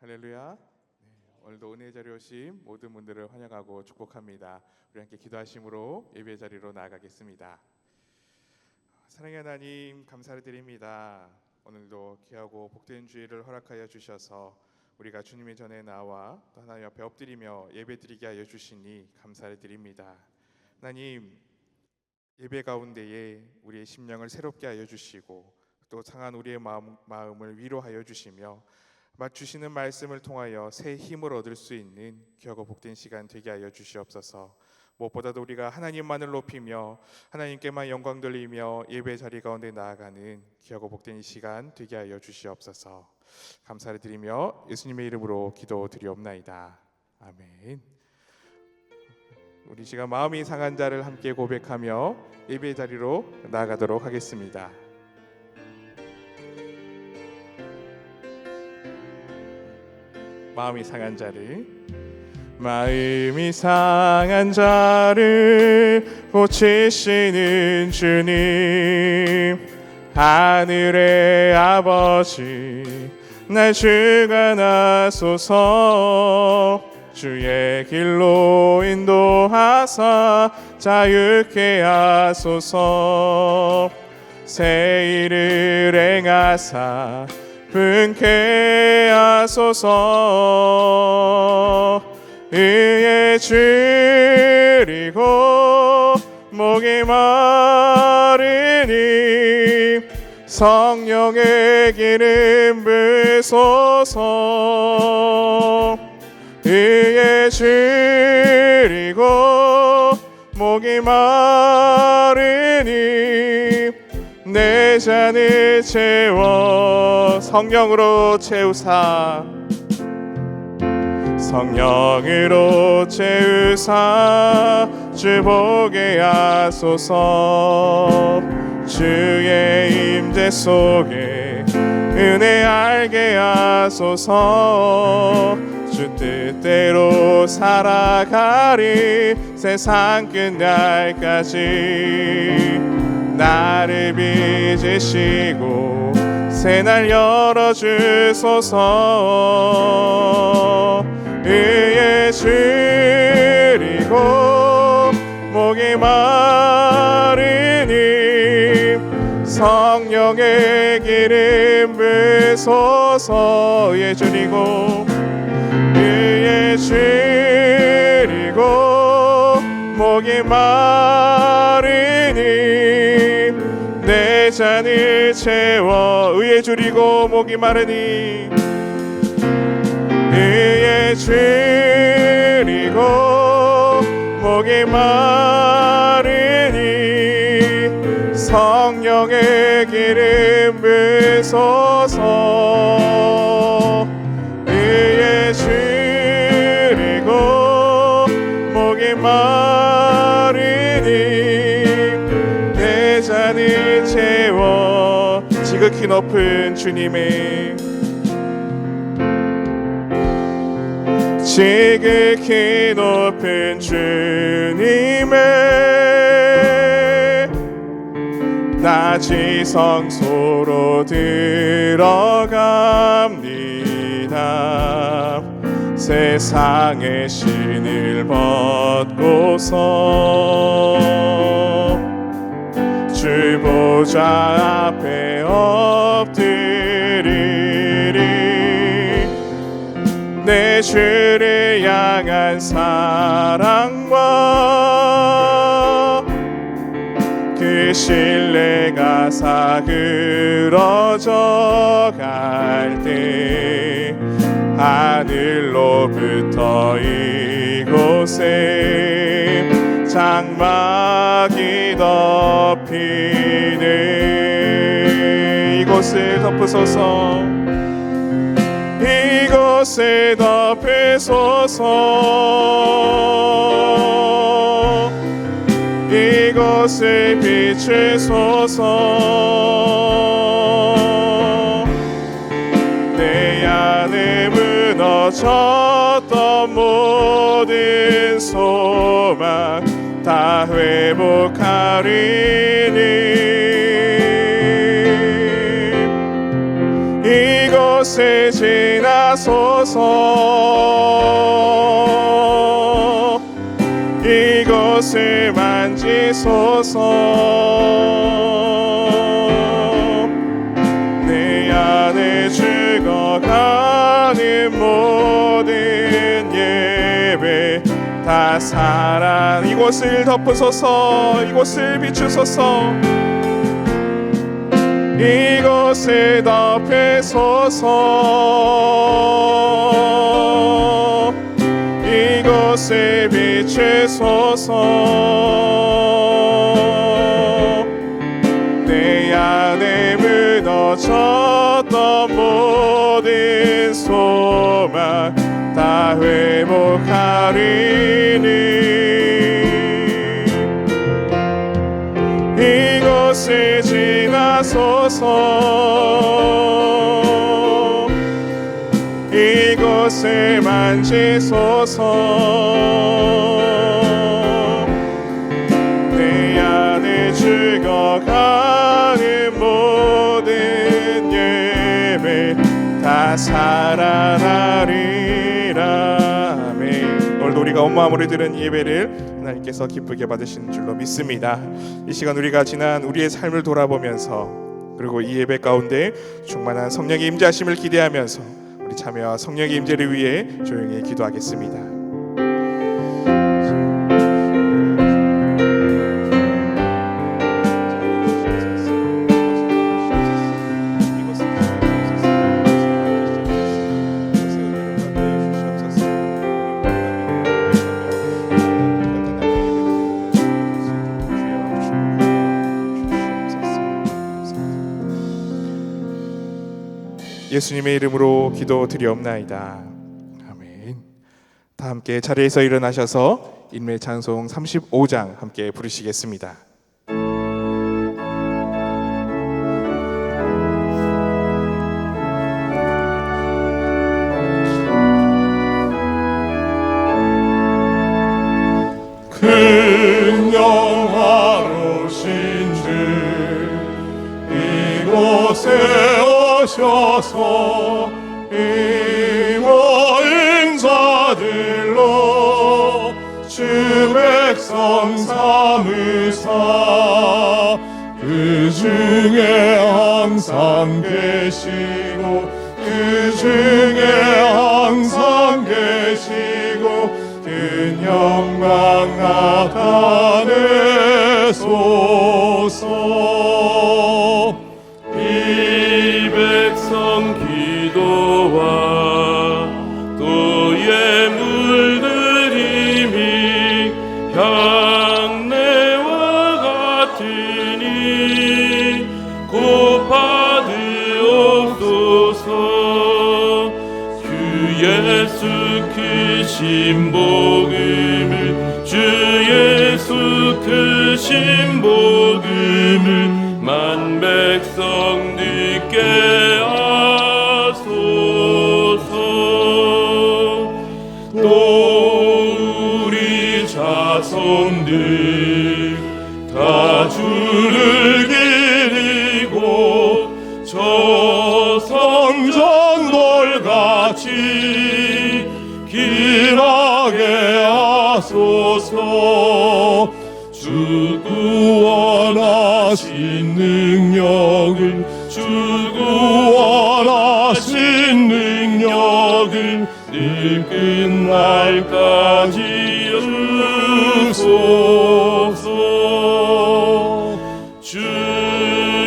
할렐루야. 오늘도 은혜의 자리에 오신 모든 분들을 환영하고 축복합니다. 우리 함께 기도하심으로 예배 자리로 나아가겠습니다. 사랑의 하나님, 감사를 드립니다. 오늘도 귀하고 복된 주일을 허락하여 주셔서 우리가 주님의 전에 나와 또 하나님 앞에 엎드리며 예배드리게 하여 주시니 감사를 드립니다. 하나님, 예배 가운데에 우리의 심령을 새롭게 하여 주시고 또 상한 우리의 마음을 위로하여 주시며 주시는 말씀을 통하여 새 힘을 얻을 수 있는 귀하고 복된 시간 되게 하여 주시옵소서. 무엇보다도 우리가 하나님만을 높이며 하나님께만 영광 돌리며 예배 자리 가운데 나아가는 귀하고 복된 이 시간 되게 하여 주시옵소서. 감사를 드리며 예수님의 이름으로 기도드리옵나이다. 아멘. 우리 시간 마음이 상한 자를 함께 고백하며 예배 자리로 나아가도록 하겠습니다. 마음이 상한 자를 고치시는 주님, 하늘의 아버지 날 주관하소서. 주의 길로 인도하사 자유케 하소서. 새 일을 행하사 분케 하소서. 의에 줄이고 목이 마르니 성령의 기름 부으소서. 의에 줄이고 목이 마르니 내 잔을 채워 성령으로 채우사. 성령으로 채우사 주 보게 하소서. 주의 임재 속에 은혜 알게 하소서. 주 뜻대로 살아가리 세상 끝날까지. 나를 빚으시고 새날 열어주소서. 의에 줄이고 목이 마르니 성령의 기름 부으소서. 의에 줄이고 목이 마르니 내 잔을 채워. 의에 줄이고 목이 마르니 의에 줄이고 목이 마르니 성령의 기름 부으소서. 의에 줄이고 목이 마르니 내 잔을 채워. 지극히 높은 주님의 지극히 높은 주님의 낮이 성소로 들어갑니다. 세상의 신을 벗고서 주 보좌 앞에 엎드리리. 내 주를 향한 사랑과 그 신뢰가 사그러져 갈 때 하늘로부터 이곳에 장막이 덮이네. 이곳을 덮으소서. 이곳을 덮으소서. 이곳을 비추소서. 내 안에 무너졌던 모든 소망 다 회복하리니. 이곳 이곳을 지나소서 이곳을 만지소서 내 안에 죽어가는 모든 예배 다 살아 이곳을 덮으소서 이곳을 비추소서 이곳을 덮으소서 이곳을 비추소서 내 안에 무너졌던 모든 소망 다 회복하리니 이곳을 지나소서 이곳을 만지소서 내 안에 죽어가는 모든 예배 다 살아나리라. 아멘. 오늘도 우리가 온 마음으로 드린 예배를 하나님께서 기쁘게 받으시는 줄로 믿습니다. 이 시간 우리가 지난 우리의 삶을 돌아보면서 그리고 이 예배 가운데 충만한 성령의 임재하심을 기대하면서 우리 참여와 성령의 임재를 위해 조용히 기도하겠습니다. 예수님의 이름으로 기도드리옵나이다. 아멘. 다 함께 자리에서 일어나셔서 인매 찬송 35장 함께 부르시겠습니다. 큰 영화로신 주 이곳에 오셔서 이모인 자들로 주 백성 삼으사 그 중에 항상 계시고 그 중에 항상 계시고 큰 영광 나타내소서. 이 백성 기도와 또의 물들임이 향내와 같으니 곧 받으옵소서. 주 예수 크신 복음을 주 예수 크신 복음을 만 백성 듣게 하소서. 또 우리 자손들 다 주를 기리고 저 성전돌같이 길하게 하소서. 주 구원하신 능력을 주 구원하신 능력을 늘 끝날까지 주소서. 주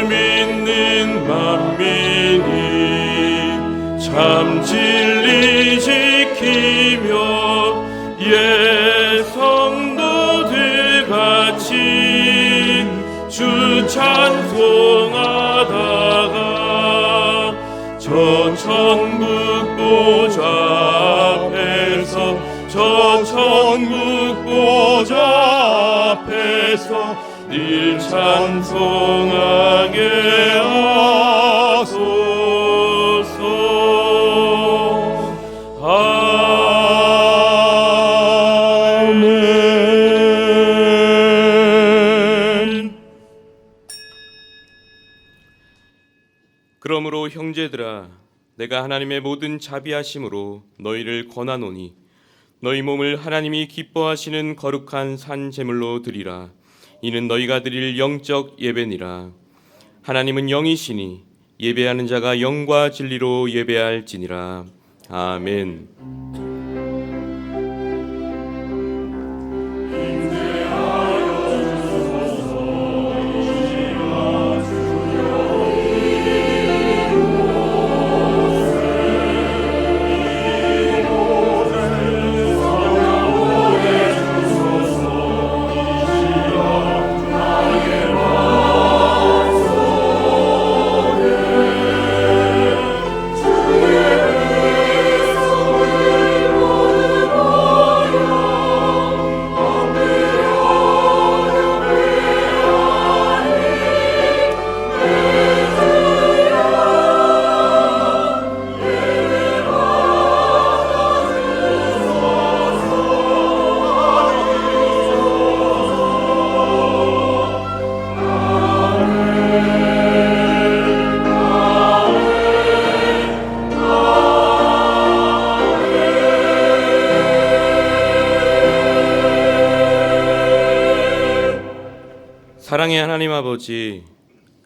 믿는 만민이 참 진리 지키며 예성도들 같이 주 찬송하다가 저 천국 보좌 앞에서 저 천국 보좌 앞에서 늘 찬송하게 하소서. 그러므로 형제들아 내가 하나님의 모든 자비하심으로 너희를 권하노니 너희 몸을 하나님이 기뻐하시는 거룩한 산 제물로 드리라. 이는 너희가 드릴 영적 예배니라. 하나님은 영이시니 예배하는 자가 영과 진리로 예배할지니라. 아멘. 사랑의 하나님 아버지,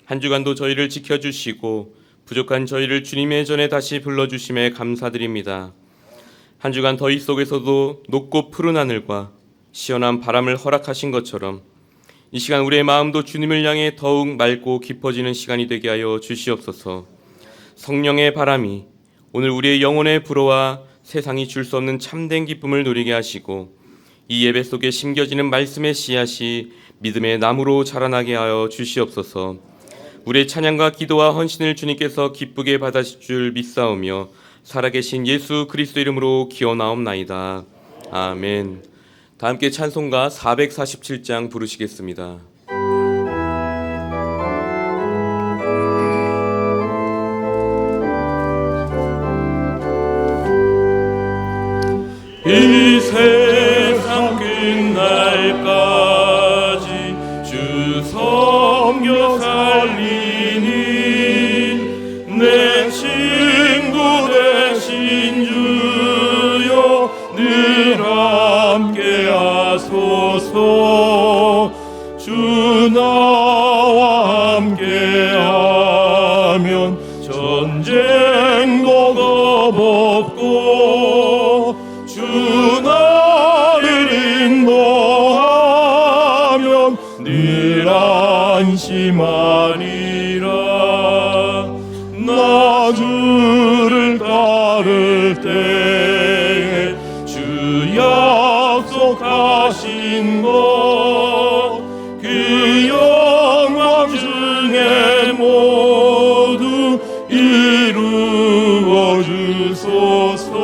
한 주간도 저희를 지켜주시고 부족한 저희를 주님의 전에 다시 불러주심에 감사드립니다. 한 주간 더위 속에서도 높고 푸른 하늘과 시원한 바람을 허락하신 것처럼 이 시간 우리의 마음도 주님을 향해 더욱 맑고 깊어지는 시간이 되게 하여 주시옵소서. 성령의 바람이 오늘 우리의 영혼에 불어와 세상이 줄 수 없는 참된 기쁨을 누리게 하시고 이 예배 속에 심겨지는 말씀의 씨앗이 믿음의 나무로 자라나게 하여 주시옵소서. 우리의 찬양과 기도와 헌신을 주님께서 기쁘게 받으실 줄 믿사오며 살아계신 예수 그리스도 이름으로 기원하옵나이다. 아멘. 다 함께 찬송가 447장 부르시겠습니다. 이 세상 끝날까지 주 섬겨 살리니 내 친구 되신 주여 늘 함께 하소서. 주 나와 함께 하면 전쟁도 겁없고 주 나를 인도하면 늘 안심하리라. 나 주를 따를 때에 주 약속하신 것 그 영광 중에 모두 이루어 주소서.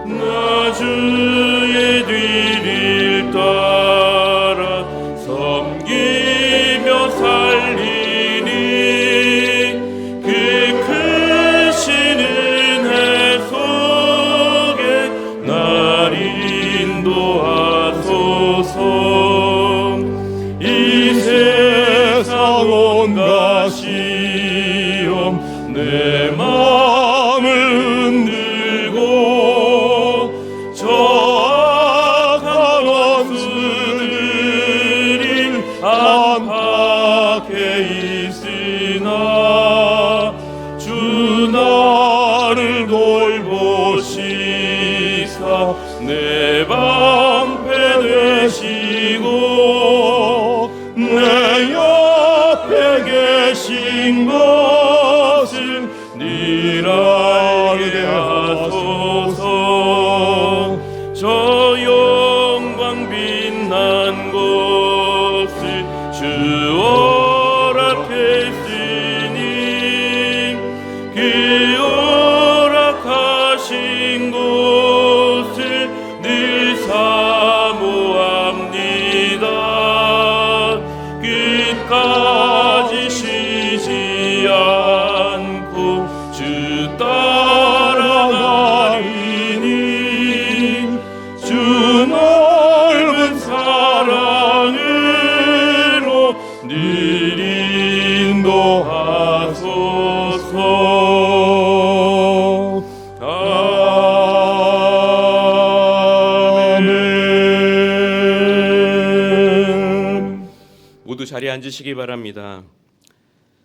나 주의 뒤를 따라 섬기며 살리니 그 크신 은혜 속에 날 인도하소서. 이 세상 온갖 시험 내 마음을 흔들고 저 악한 원수들이 안팎에 있으나 주 나를 돌보시사 내 방패 되시고 내 옆에 계신 것을 늘 알게 하소서. 저 영광 빛난 곳을 주 허락했으니 그 허락하신 곳을 늘 사모합니다. 끝까지 쉬지 않고 주 따라 앉으시기 바랍니다.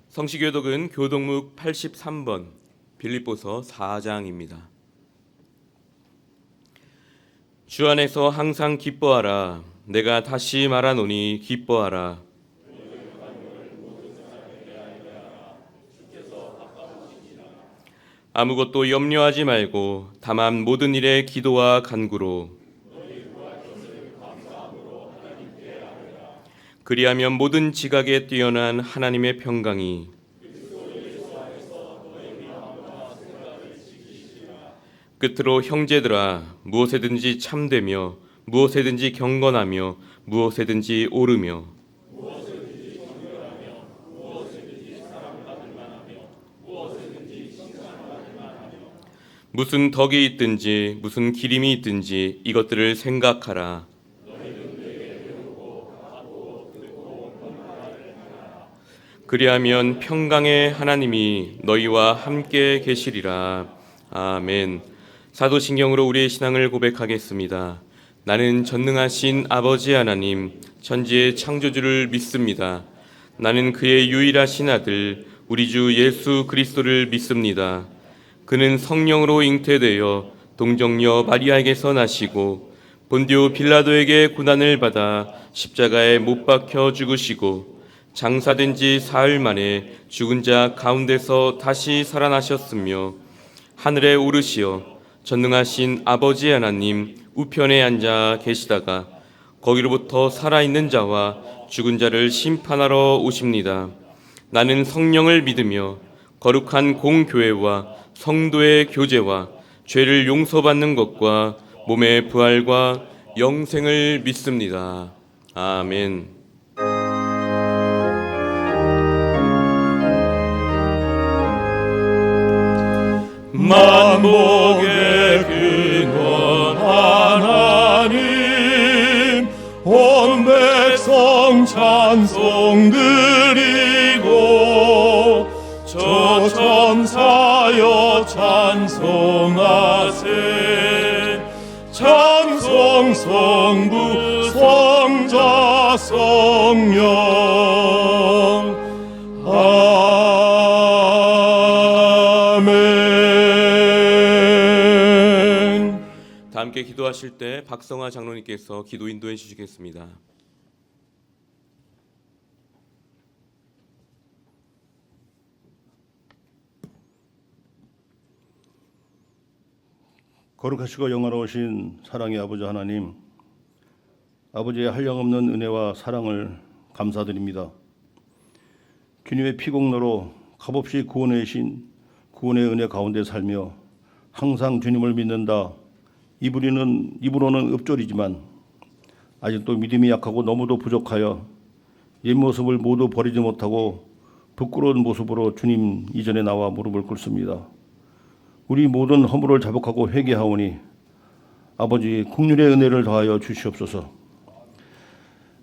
성시교독은 교독목 83번 빌립보서 4장입니다. 주 안에서 항상 기뻐하라. 내가 다시 말하노니 기뻐하라. 아무것도 염려하지 말고 다만 모든 일에 기도와 간구로 그리하면 모든 지각에 뛰어난 하나님의 평강이 끝으로 형제들아 무엇에든지 참되며 무엇에든지 경건하며 무엇에든지 옳으며 무슨 덕이 있든지 무슨 기림이 있든지 이것들을 생각하라. 그리하면 평강의 하나님이 너희와 함께 계시리라. 아멘. 사도신경으로 우리의 신앙을 고백하겠습니다. 나는 전능하신 아버지 하나님, 천지의 창조주를 믿습니다. 나는 그의 유일하신 아들, 우리 주 예수 그리스도를 믿습니다. 그는 성령으로 잉태되어 동정녀 마리아에게서 나시고 본디오 빌라도에게 고난을 받아 십자가에 못 박혀 죽으시고 장사된 지 사흘 만에 죽은 자 가운데서 다시 살아나셨으며 하늘에 오르시어 전능하신 아버지 하나님 우편에 앉아 계시다가 거기로부터 살아있는 자와 죽은 자를 심판하러 오십니다. 나는 성령을 믿으며 거룩한 공교회와 성도의 교제와 죄를 용서받는 것과 몸의 부활과 영생을 믿습니다. 아멘. 만복의 근원 하나님 온 백성 찬송 드리고 저 천사여 찬송하세 찬송 성부 성자 성령 다 함께 기도하실 때 박성화 장로님께서 기도 인도해 주시겠습니다. 거룩하시고 영화로우신 사랑의 아버지 하나님, 아버지의 한량없는 은혜와 사랑을 감사드립니다. 주님의 피공로로 값없이 구원해 주신 구원의 은혜 가운데 살며 항상 주님을 믿는다. 입으로는 읍조리지만 아직도 믿음이 약하고 너무도 부족하여 옛 모습을 모두 버리지 못하고 부끄러운 모습으로 주님 이전에 나와 무릎을 꿇습니다. 우리 모든 허물을 자복하고 회개하오니 아버지 긍휼의 은혜를 더하여 주시옵소서.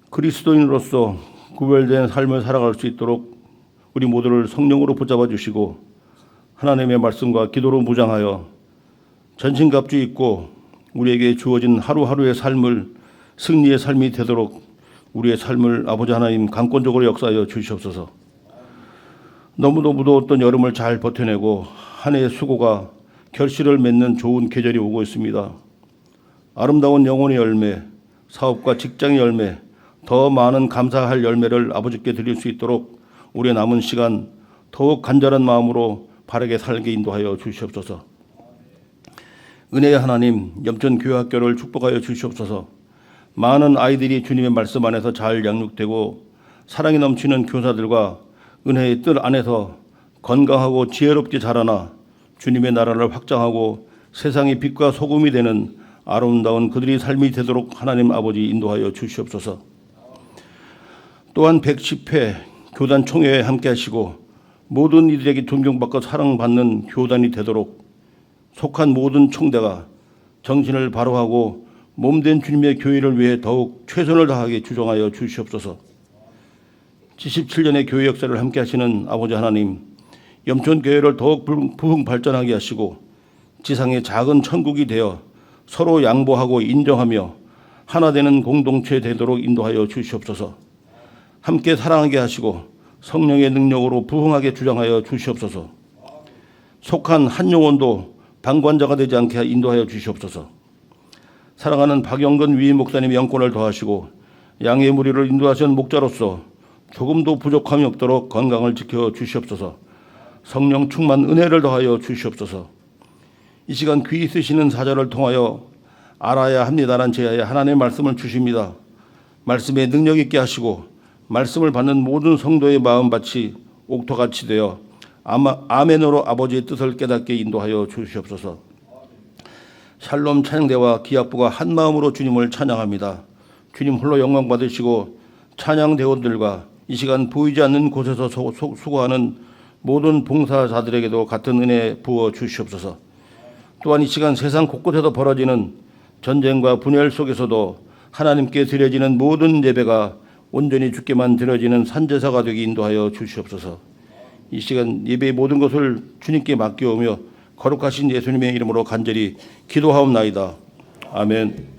그리스도인으로서 구별된 삶을 살아갈 수 있도록 우리 모두를 성령으로 붙잡아 주시고 하나님의 말씀과 기도로 무장하여 전신갑주 입고 우리에게 주어진 하루하루의 삶을 승리의 삶이 되도록 우리의 삶을 아버지 하나님 강권적으로 역사하여 주시옵소서. 너무도 무더웠던 여름을 잘 버텨내고 한 해의 수고가 결실을 맺는 좋은 계절이 오고 있습니다. 아름다운 영혼의 열매, 사업과 직장의 열매, 더 많은 감사할 열매를 아버지께 드릴 수 있도록 우리의 남은 시간 더욱 간절한 마음으로 바르게 살게 인도하여 주시옵소서. 은혜의 하나님, 염천교회학교를 축복하여 주시옵소서. 많은 아이들이 주님의 말씀 안에서 잘 양육되고 사랑이 넘치는 교사들과 은혜의 뜰 안에서 건강하고 지혜롭게 자라나 주님의 나라를 확장하고 세상의 빛과 소금이 되는 아름다운 그들의 삶이 되도록 하나님 아버지 인도하여 주시옵소서. 또한 110회 교단 총회에 함께 하시고 모든 이들에게 존경받고 사랑받는 교단이 되도록 속한 모든 총대가 정신을 바로하고 몸된 주님의 교회를 위해 더욱 최선을 다하게 주정하여 주시옵소서. 77년의 교회 역사를 함께 하시는 아버지 하나님, 염천교회를 더욱 부흥 발전하게 하시고 지상의 작은 천국이 되어 서로 양보하고 인정하며 하나 되는 공동체 되도록 인도하여 주시옵소서. 함께 사랑하게 하시고 성령의 능력으로 부흥하게 주장하여 주시옵소서. 속한 한 영혼도 방관자가 되지 않게 인도하여 주시옵소서. 사랑하는 박영근 위임 목사님의 영권을 더하시고 양의 무리를 인도하시는 목자로서 조금도 부족함이 없도록 건강을 지켜 주시옵소서. 성령 충만 은혜를 더하여 주시옵소서. 이 시간 귀 쓰시는 사자를 통하여 알아야 합니다란 제야에 하나님의 말씀을 주십니다. 말씀에 능력 있게 하시고 말씀을 받는 모든 성도의 마음밭이 옥토같이 되어 아멘으로 아버지의 뜻을 깨닫게 인도하여 주시옵소서. 샬롬 찬양대와 기악부가 한 마음으로 주님을 찬양합니다. 주님 홀로 영광 받으시고 찬양대원들과 이 시간 보이지 않는 곳에서 수고하는 모든 봉사자들에게도 같은 은혜 부어 주시옵소서. 또한 이 시간 세상 곳곳에서 벌어지는 전쟁과 분열 속에서도 하나님께 드려지는 모든 예배가 온전히 주께만 드려지는 산제사가 되게 인도하여 주시옵소서. 이 시간 예배의 모든 것을 주님께 맡겨오며 거룩하신 예수님의 이름으로 간절히 기도하옵나이다. 아멘.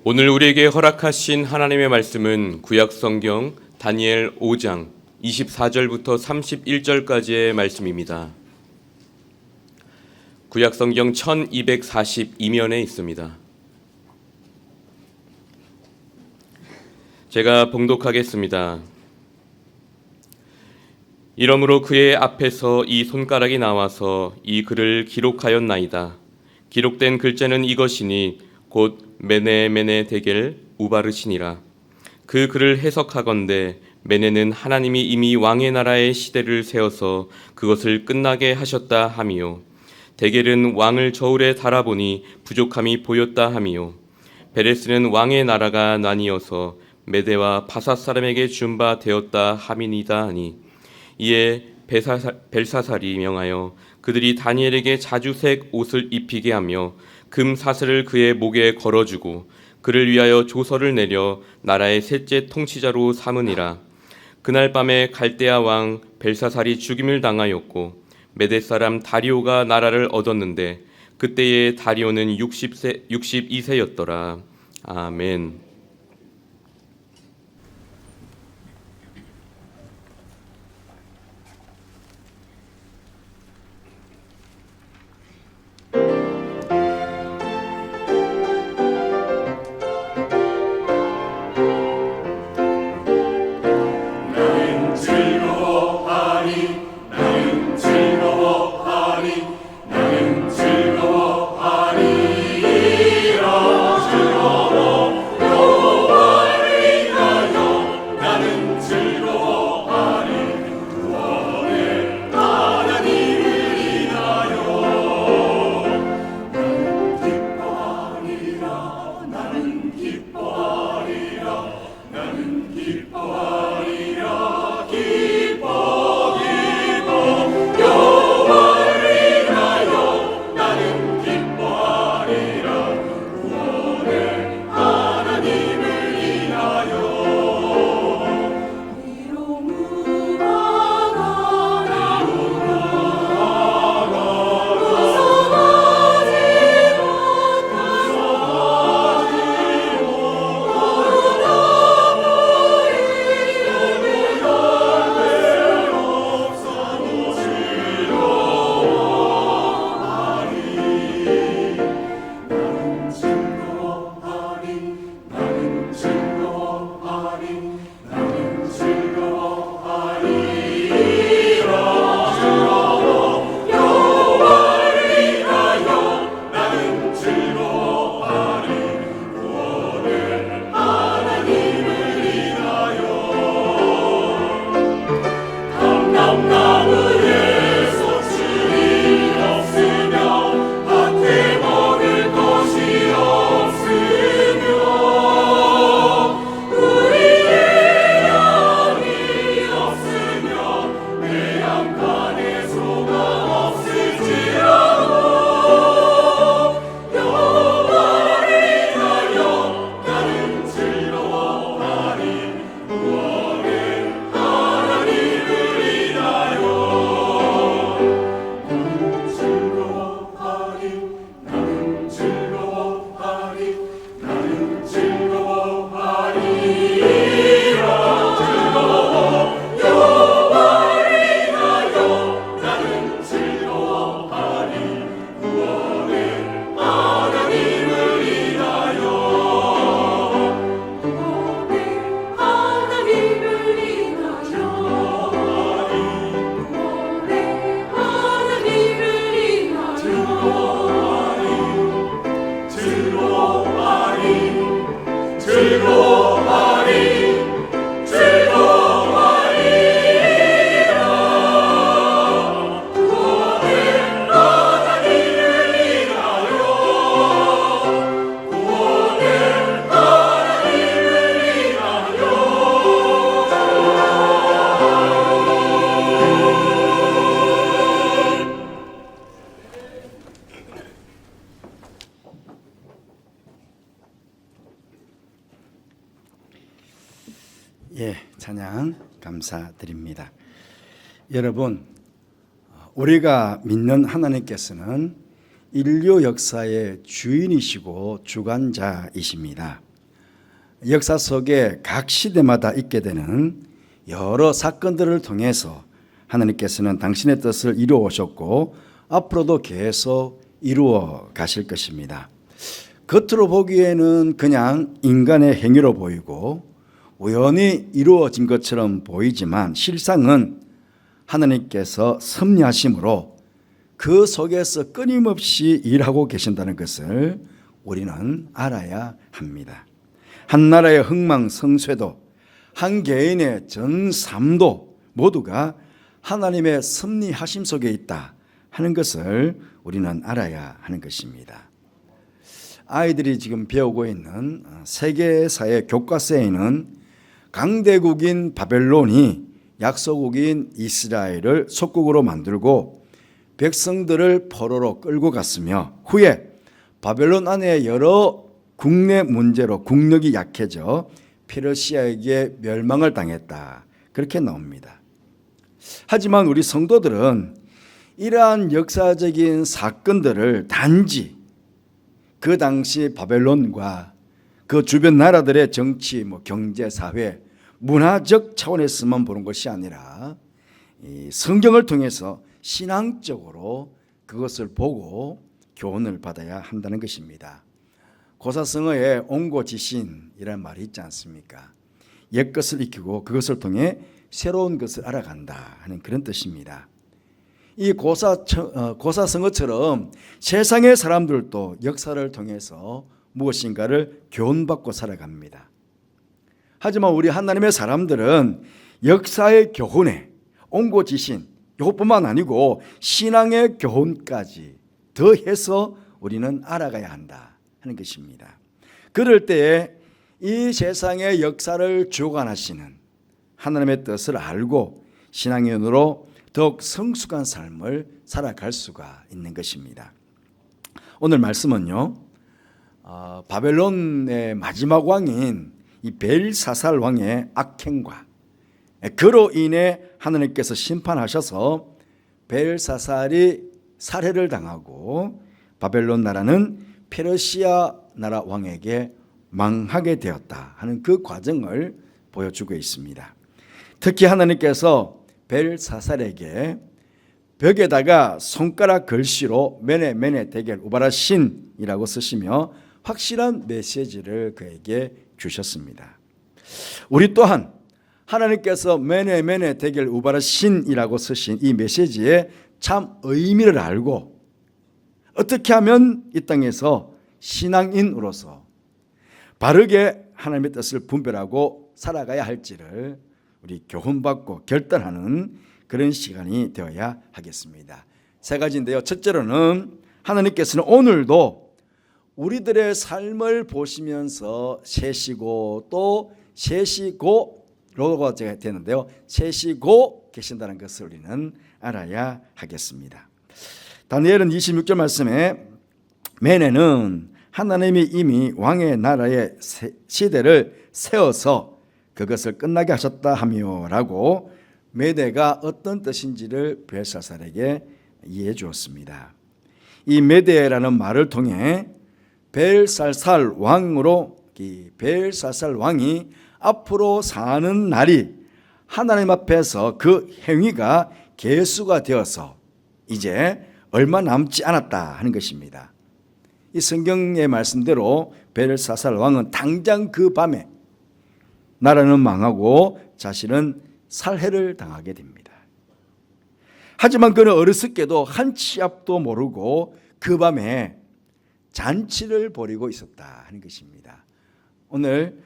오늘 우리에게 허락하신 하나님의 말씀은 구약성경 다니엘 5장 24절부터 31절까지의 말씀입니다. 구약성경 1242면에 있습니다. 제가 봉독하겠습니다. 이러므로 그의 앞에서 이 손가락이 나와서 이 글을 기록하였나이다. 기록된 글자는 이것이니 곧 메네 데겔 우바르시니라. 그 글을 해석하건대 메네는 하나님이 이미 왕의 나라의 시대를 세워서 그것을 끝나게 하셨다 함이요. 데겔은 왕을 저울에 달아보니 부족함이 보였다 함이요. 베레스는 왕의 나라가 나뉘어서 메대와 바사 사람에게 준 바 되었다 함이니이다 하니 이에 벨사살이 명하여 그들이 다니엘에게 자주색 옷을 입히게 하며 금 사슬을 그의 목에 걸어주고 그를 위하여 조서를 내려 나라의 셋째 통치자로 삼으니라. 그날 밤에 갈대아 왕 벨사살이 죽임을 당하였고 메대 사람 다리오가 나라를 얻었는데 그때의 다리오는 62세였더라. 아멘. 즐거워 예, 찬양 감사드립니다. 여러분, 우리가 믿는 하나님께서는 인류 역사의 주인이시고 주관자이십니다. 역사 속에 각 시대마다 있게 되는 여러 사건들을 통해서 하나님께서는 당신의 뜻을 이루어 오셨고 앞으로도 계속 이루어 가실 것입니다. 겉으로 보기에는 그냥 인간의 행위로 보이고 우연히 이루어진 것처럼 보이지만 실상은 하나님께서 섭리하심으로 그 속에서 끊임없이 일하고 계신다는 것을 우리는 알아야 합니다. 한 나라의 흥망성쇠도 한 개인의 전 삶도 모두가 하나님의 섭리하심 속에 있다 하는 것을 우리는 알아야 하는 것입니다. 아이들이 지금 배우고 있는 세계사의 교과서에는 강대국인 바벨론이 약소국인 이스라엘을 속국으로 만들고 백성들을 포로로 끌고 갔으며 후에 바벨론 안에 여러 국내 문제로 국력이 약해져 페르시아에게 멸망을 당했다. 그렇게 나옵니다. 하지만 우리 성도들은 이러한 역사적인 사건들을 단지 그 당시 바벨론과 그 주변 나라들의 정치, 경제, 사회, 문화적 차원에서만 보는 것이 아니라 이 성경을 통해서 신앙적으로 그것을 보고 교훈을 받아야 한다는 것입니다. 고사성어에 옹고지신이라는 말이 있지 않습니까? 옛것을 익히고 그것을 통해 새로운 것을 알아간다 하는 그런 뜻입니다. 이 고사성어처럼 세상의 사람들도 역사를 통해서 무엇인가를 교훈받고 살아갑니다. 하지만 우리 하나님의 사람들은 역사의 교훈에 옹고지신 이것뿐만 아니고 신앙의 교훈까지 더해서 우리는 알아가야 한다 하는 것입니다. 그럴 때에 이 세상의 역사를 주관하시는 하나님의 뜻을 알고 신앙의 눈으로 더욱 성숙한 삶을 살아갈 수가 있는 것입니다. 오늘 말씀은요, 바벨론의 마지막 왕인 이 벨사살 왕의 악행과 그로 인해 하나님께서 심판하셔서 벨사살이 살해를 당하고 바벨론 나라는 페르시아 나라 왕에게 망하게 되었다 하는 그 과정을 보여주고 있습니다. 특히 하나님께서 벨사살에게 벽에다가 손가락 글씨로 메네 메네 데겔 우바라신이라고 쓰시며 확실한 메시지를 그에게 주셨습니다. 우리 또한 하나님께서 메네 메네 데겔 우바라신이라고 쓰신 이 메시지의 참 의미를 알고 어떻게 하면 이 땅에서 신앙인으로서 바르게 하나님의 뜻을 분별하고 살아가야 할지를 우리 교훈받고 결단하는 그런 시간이 되어야 하겠습니다. 세 가지인데요. 첫째로는 하나님께서는 오늘도 우리들의 삶을 보시면서 세시고 또 세시고로가 되는데요. 세시고 계신다는 것을 우리는 알아야 하겠습니다. 다니엘은 26절 말씀에 메네는 하나님이 이미 왕의 나라의 시대를 세워서 그것을 끝나게 하셨다 하며 라고 메대가 어떤 뜻인지를 벨사살에게 이해해 주었습니다. 이 메대라는 말을 통해 벨사살 왕으로 이 벨사살 왕이 앞으로 사는 날이 하나님 앞에서 그 행위가 계수가 되어서 이제 얼마 남지 않았다 하는 것입니다. 이 성경의 말씀대로 벨사살 왕은 당장 그 밤에 나라는 망하고 자신은 살해를 당하게 됩니다. 하지만 그는 어리석게도 한 치 앞도 모르고 그 밤에 잔치를 벌이고 있었다 하는 것입니다. 오늘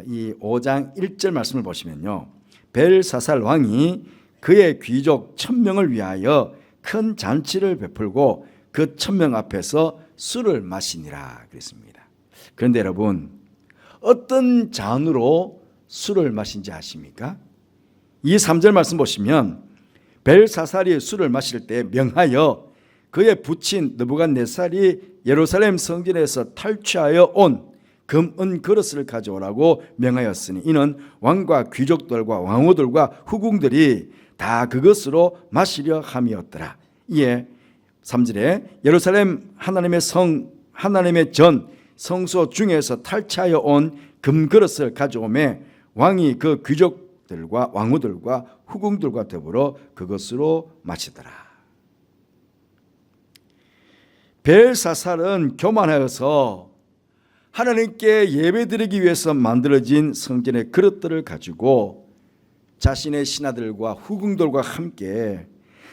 이 5장 1절 말씀을 보시면요, 벨사살 왕이 그의 귀족 1000명을 위하여 큰 잔치를 베풀고 그 1000명 앞에서 술을 마시니라 그랬습니다. 그런데 여러분, 어떤 잔으로 술을 마신지 아십니까? 이 3절 말씀 보시면 벨사살이 술을 마실 때 명하여 그의 부친 느부갓네살이 예루살렘 성전에서 탈취하여 온 금, 은 그릇을 가져오라고 명하였으니 이는 왕과 귀족들과 왕후들과 후궁들이 다 그것으로 마시려 함이었더라. 이에 3절에 예루살렘 하나님의 하나님의 성소 중에서 탈취하여 온 금그릇을 가져오매 왕이 그 귀족들과 왕후들과 후궁들과 더불어 그것으로 마시더라. 벨사살은 교만하여서 하나님께 예배드리기 위해서 만들어진 성전의 그릇들을 가지고 자신의 신하들과 후궁들과 함께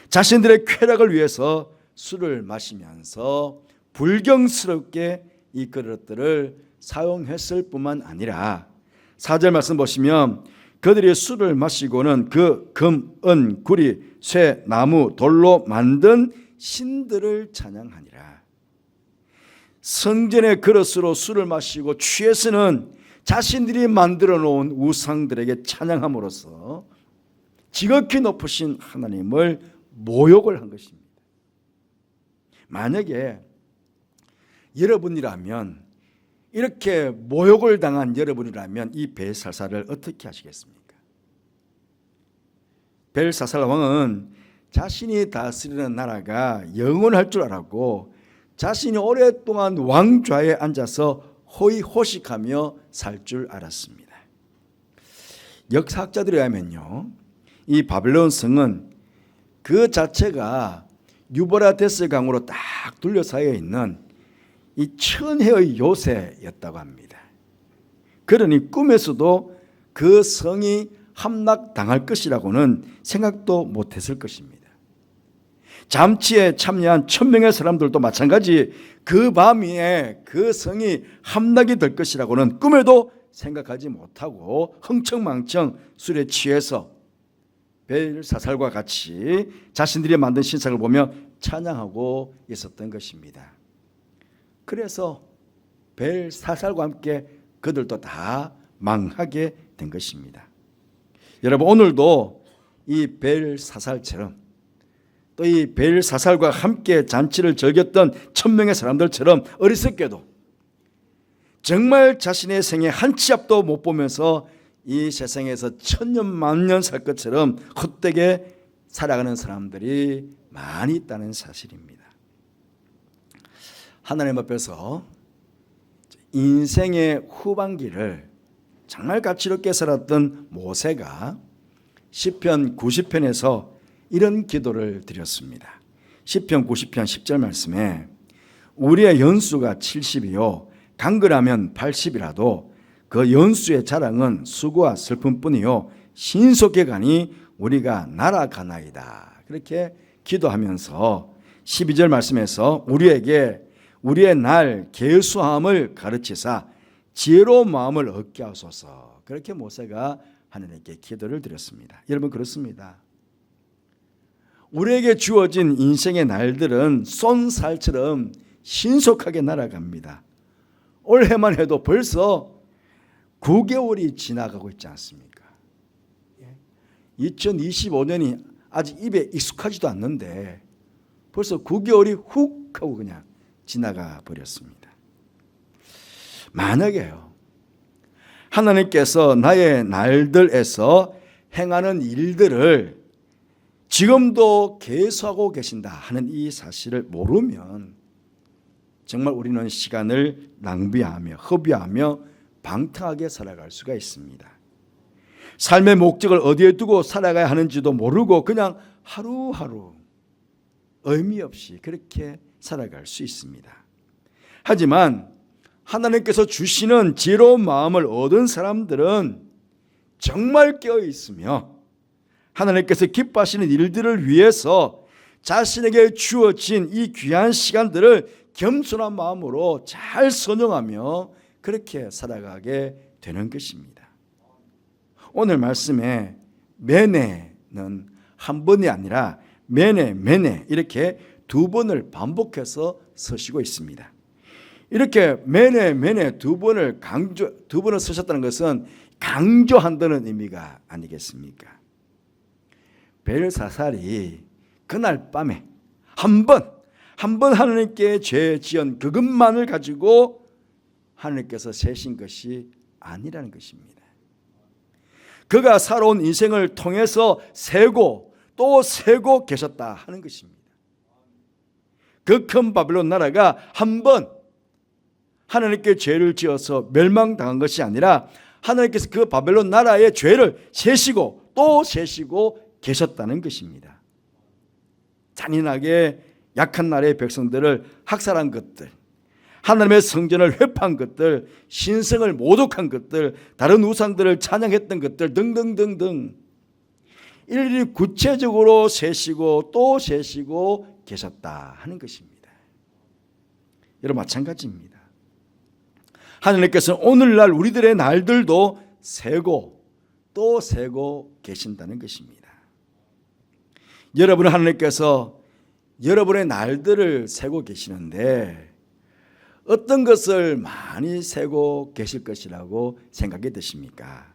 자신들의 쾌락을 위해서 술을 마시면서 불경스럽게 이 그릇들을 사용했을 뿐만 아니라 4절 말씀 보시면 그들이 술을 마시고는 그 금, 은, 구리, 쇠, 나무, 돌로 만든 신들을 찬양하니라. 성전의 그릇으로 술을 마시고 취해서는 자신들이 만들어 놓은 우상들에게 찬양함으로써 지극히 높으신 하나님을 모욕을 한 것입니다. 만약에 여러분이라면, 이렇게 모욕을 당한 여러분이라면 이 벨사살을 어떻게 하시겠습니까? 벨사살 왕은 자신이 다스리는 나라가 영원할 줄 알았고 자신이 오랫동안 왕좌에 앉아서 호의호식하며 살 줄 알았습니다. 역사학자들에 의하면요, 이 바벨론 성은 그 자체가 유브라데스 강으로 딱 둘러싸여 있는 이 천혜의 요새였다고 합니다. 그러니 꿈에서도 그 성이 함락당할 것이라고는 생각도 못했을 것입니다. 잠치에 참여한 1000명의 사람들도 마찬가지 그 밤에 그 성이 함락이 될 것이라고는 꿈에도 생각하지 못하고 흥청망청 술에 취해서 벨사살과 같이 자신들이 만든 신상을 보며 찬양하고 있었던 것입니다. 그래서 벨사살과 함께 그들도 다 망하게 된 것입니다. 여러분, 오늘도 이 벨사살처럼 또 이 벨사살과 함께 잔치를 즐겼던 1000명의 사람들처럼 어리석게도 정말 자신의 생에 한 치 앞도 못 보면서 이 세상에서 천년 만년 살 것처럼 헛되게 살아가는 사람들이 많이 있다는 사실입니다. 하나님 앞에서 인생의 후반기를 정말 가치롭게 살았던 모세가 시편 90편에서 이런 기도를 드렸습니다. 시편 90편 10절 말씀에 우리의 연수가 70이요 강건하면 80이라도 그 연수의 자랑은 수고와 슬픔뿐이요 신속히 가니 우리가 날아가나이다. 그렇게 기도하면서 12절 말씀에서 우리에게 우리의 날 계수함을 가르치사 지혜로운 마음을 얻게 하소서. 그렇게 모세가 하나님께 기도를 드렸습니다. 여러분, 그렇습니다. 우리에게 주어진 인생의 날들은 쏜살처럼 신속하게 날아갑니다. 올해만 해도 벌써 9개월이 지나가고 있지 않습니까? 2025년이 아직 입에 익숙하지도 않는데 벌써 9개월이 훅 하고 그냥 지나가 버렸습니다. 만약에요, 하나님께서 나의 날들에서 행하는 일들을 지금도 계수하고 계신다 하는 이 사실을 모르면 정말 우리는 시간을 낭비하며 허비하며 방탕하게 살아갈 수가 있습니다. 삶의 목적을 어디에 두고 살아가야 하는지도 모르고 그냥 하루하루 의미 없이 그렇게 살아갈 수 있습니다. 하지만 하나님께서 주시는 지혜로운 마음을 얻은 사람들은 정말 깨어 있으며 하나님께서 기뻐하시는 일들을 위해서 자신에게 주어진 이 귀한 시간들을 겸손한 마음으로 잘 선용하며 그렇게 살아가게 되는 것입니다. 오늘 말씀에 매내는 한 번이 아니라 매내 이렇게 2번을 반복해서 쓰시고 있습니다. 이렇게 매내 2번을 쓰셨다는 것은 강조한다는 의미가 아니겠습니까? 벨사살이 그날 밤에 한 번 하나님께 죄 지은 그것만을 가지고 하나님께서 세신 것이 아니라는 것입니다. 그가 살아온 인생을 통해서 세고 또 세고 계셨다 하는 것입니다. 그 큰 바벨론 나라가 한번 하나님께 죄를 지어서 멸망당한 것이 아니라 하나님께서 그 바벨론 나라의 죄를 세시고 또 세시고 계셨다는 것입니다. 잔인하게 약한 나라의 백성들을 학살한 것들, 하나님의 성전을 회파한 것들, 신성을 모독한 것들, 다른 우상들을 찬양했던 것들 등등등등 일일이 구체적으로 세시고 또 세시고 계셨다 하는 것입니다. 여러분 마찬가지입니다. 하나님께서는 오늘날 우리들의 날들도 세고 또 세고 계신다는 것입니다. 여러분 하나님께서 여러분의 날들을 세고 계시는데 어떤 것을 많이 세고 계실 것이라고 생각이 드십니까?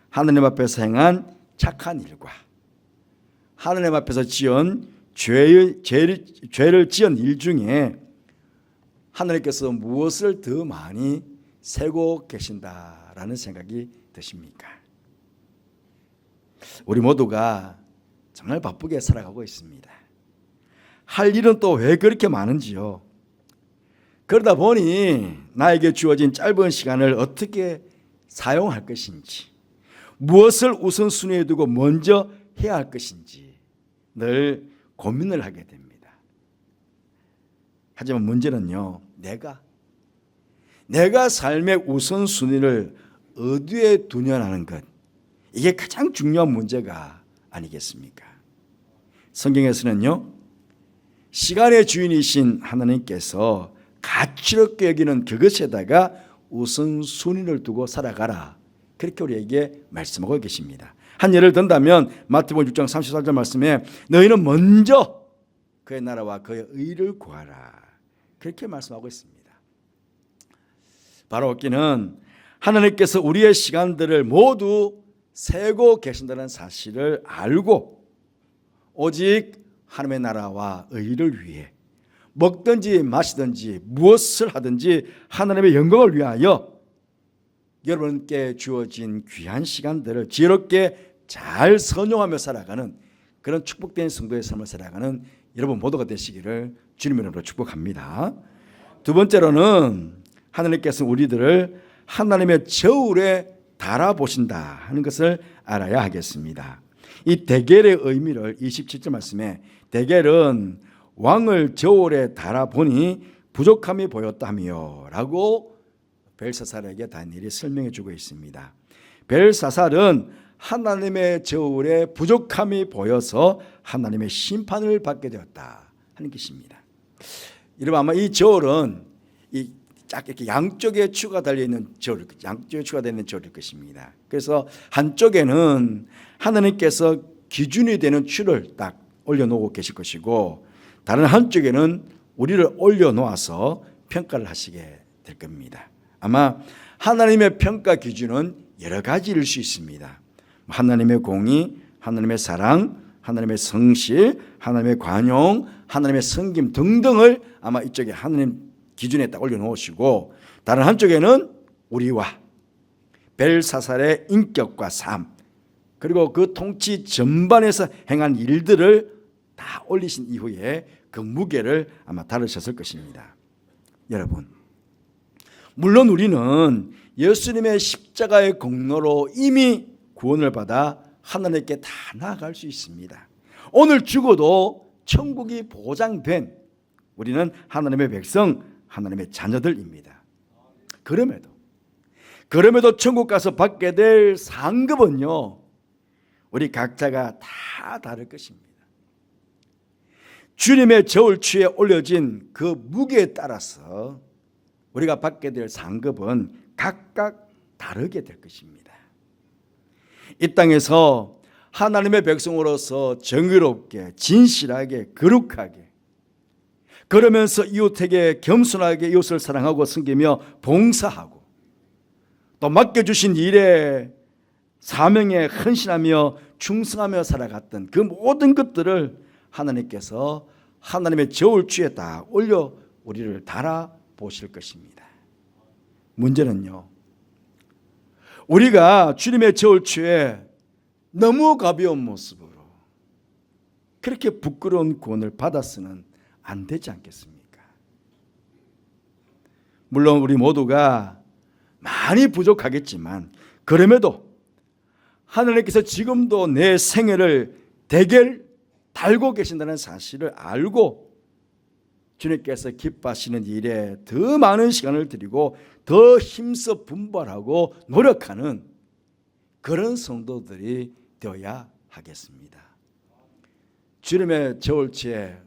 하나님 앞에서 행한 착한 일과 하나님 앞에서 지은 죄를 지은 일 중에 하나님께서 무엇을 더 많이 세고 계신다라는 생각이 드십니까? 우리 모두가 정말 바쁘게 살아가고 있습니다. 할 일은 또 왜 그렇게 많은지요? 그러다 보니 나에게 주어진 짧은 시간을 어떻게 사용할 것인지, 무엇을 우선순위에 두고 먼저 해야 할 것인지 늘 고민을 하게 됩니다. 하지만 문제는요, 내가 삶의 우선순위를 어디에 두냐는 것, 이게 가장 중요한 문제가 아니겠습니까? 성경에서는요, 시간의 주인이신 하나님께서 가치롭게 여기는 그것에다가 우선순위를 두고 살아가라, 그렇게 우리에게 말씀하고 계십니다. 한 예를 든다면 마태복음 6장 34절 말씀에 너희는 먼저 그의 나라와 그의 의를 구하라, 그렇게 말씀하고 있습니다. 바로 그는 하나님께서 우리의 시간들을 모두 세고 계신다는 사실을 알고 오직 하나님의 나라와 의를 위해 먹든지 마시든지 무엇을 하든지 하나님의 영광을 위하여 여러분께 주어진 귀한 시간들을 지혜롭게 잘 선용하며 살아가는 그런 축복된 성도의 삶을 살아가는 여러분 모두가 되시기를 주님의 이름으로 축복합니다. 두 번째로는 하나님께서 우리들을 하나님의 저울에 달아보신다 하는 것을 알아야 하겠습니다. 이 대겔의 의미를 27절 말씀에, 대겔은 왕을 저울에 달아보니 부족함이 보였다며 라고 벨사살에게 다니엘이 설명해 주고 있습니다. 벨사살은 하나님의 저울에 부족함이 보여서 하나님의 심판을 받게 되었다 하는 것입니다. 여러분 아마 이 저울은 이렇게 양쪽에 추가 달려 있는 저울, 양쪽에 추가되어 있는 저울일 것입니다. 그래서 한쪽에는 하나님께서 기준이 되는 추를 딱 올려놓고 계실 것이고, 다른 한쪽에는 우리를 올려놓아서 평가를 하시게 될 겁니다. 아마 하나님의 평가 기준은 여러 가지일 수 있습니다. 하나님의 공의, 하나님의 사랑, 하나님의 성실, 하나님의 관용, 하나님의 섬김 등등을 아마 이쪽에 하나님 기준에 딱 올려놓으시고, 다른 한쪽에는 우리와 벨사살의 인격과 삶, 그리고 그 통치 전반에서 행한 일들을 다 올리신 이후에 그 무게를 아마 다루셨을 것입니다. 여러분, 물론 우리는 예수님의 십자가의 공로로 이미 구원을 받아 하나님께 다 나아갈 수 있습니다. 오늘 죽어도 천국이 보장된 우리는 하나님의 백성, 하나님의 자녀들입니다. 그럼에도 천국 가서 받게 될 상급은요, 우리 각자가 다 다를 것입니다. 주님의 저울추에 올려진 그 무게에 따라서 우리가 받게 될 상급은 각각 다르게 될 것입니다. 이 땅에서 하나님의 백성으로서 정의롭게, 진실하게, 거룩하게, 그러면서 이웃에게 겸손하게 이웃을 사랑하고 섬기며 봉사하고, 또 맡겨주신 일에 사명에 헌신하며 충성하며 살아갔던 그 모든 것들을 하나님께서 하나님의 저울추에 딱 올려 우리를 달아 보실 것입니다. 문제는요, 우리가 주님의 저울추에 너무 가벼운 모습으로 그렇게 부끄러운 구원을 받아서는 안 되지 않겠습니까? 물론 우리 모두가 많이 부족하겠지만 그럼에도 하나님께서 지금도 내 생애를 대결 달고 계신다는 사실을 알고 주님께서 기뻐하시는 일에 더 많은 시간을 드리고 더 힘써 분발하고 노력하는 그런 성도들이 되어야 하겠습니다. 주님의 저울추에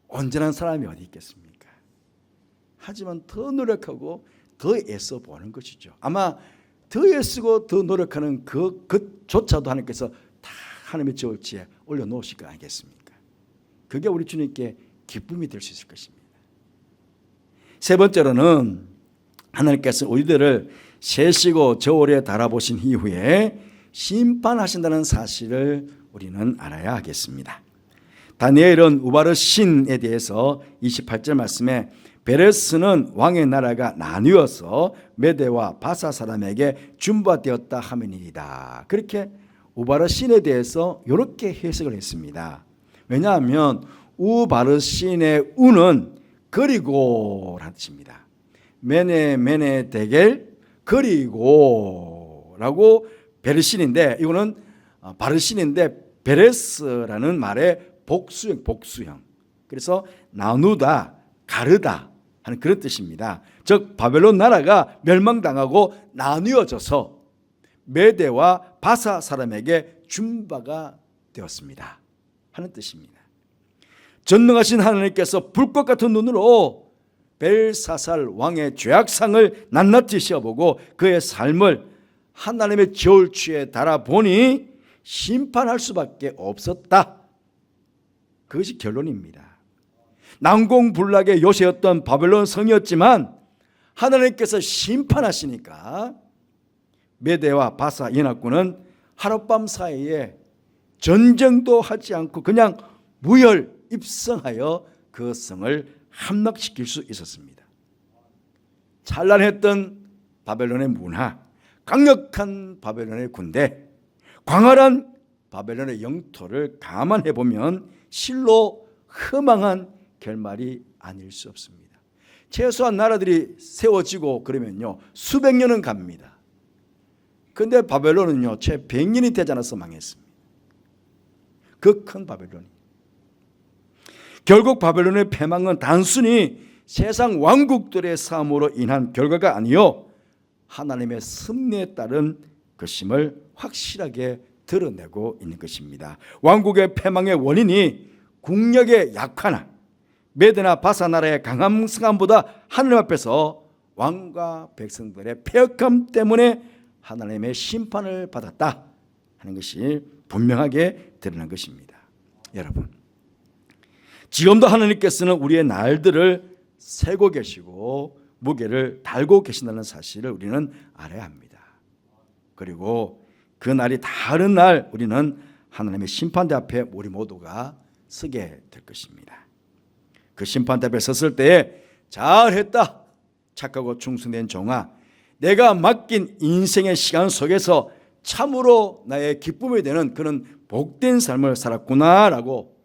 온전한 사람이 어디 있겠습니까? 하지만 더 노력하고 더 애써 보는 것이죠. 아마 더 애쓰고 더 노력하는 그조차도 하나님께서 다 하나님의 저울추에 올려놓으실 거 아니겠습니까? 그게 우리 주님께 기쁨이 될 수 있을 것입니다. 세 번째로는 하나님께서 우리들을 세시고 저울에 달아보신 이후에 심판하신다는 사실을 우리는 알아야 하겠습니다. 다니엘은 우바르 신에 대해서 28절 말씀에 베레스는 왕의 나라가 나뉘어서 메대와 바사 사람에게 준바되었다 하면이다. 그렇게 우바르 신에 대해서 이렇게 해석을 했습니다. 왜냐하면 우바르 신의 우는 그리고라는 뜻입니다. 메네 데겔 그리고라고 베르신인데 이거는 바르신인데 베레스라는 말의 복수형. 그래서 나누다, 가르다 하는 그런 뜻입니다. 즉 바벨론 나라가 멸망당하고 나뉘어져서 메대와 바사 사람에게 준바가 되었습니다 하는 뜻입니다. 전능하신 하나님께서 불꽃 같은 눈으로 벨사살 왕의 죄악상을 낱낱이 씌어보고 그의 삶을 하나님의 저울추에 달아보니 심판할 수밖에 없었다. 그것이 결론입니다. 난공불락의 요새였던 바벨론 성이었지만 하나님께서 심판하시니까 메대와 바사 연합군은 하룻밤 사이에 전쟁도 하지 않고 그냥 무혈 입성하여 그 성을 함락시킬 수 있었습니다. 찬란했던 바벨론의 문화, 강력한 바벨론의 군대, 광활한 바벨론의 영토를 감안해 보면 실로 허망한 결말이 아닐 수 없습니다. 최소한 나라들이 세워지고 그러면요 수백 년은 갑니다. 그런데 바벨론은요 채 100년이 되지 않아서 망했습니다. 그 큰 바벨론이. 결국 바벨론의 패망은 단순히 세상 왕국들의 싸움으로 인한 결과가 아니요 하나님의 섭리에 따른 것임을 확실하게 드러내고 있는 것입니다. 왕국의 패망의 원인이 국력의 약화나 메대나 바사 나라의 강함 승함보다 하나님 앞에서 왕과 백성들의 패역함 때문에 하나님의 심판을 받았다 하는 것이 분명하게 드러난 것입니다. 여러분, 지금도 하나님께서는 우리의 날들을 세고 계시고 무게를 달고 계신다는 사실을 우리는 알아야 합니다. 그리고 그 날이 다른 날 우리는 하나님의 심판대 앞에 우리 모두가 서게 될 것입니다. 그 심판대 앞에 섰을 때에 잘했다 착하고 충성된 종아, 내가 맡긴 인생의 시간 속에서 참으로 나의 기쁨이 되는 그런 복된 삶을 살았구나라고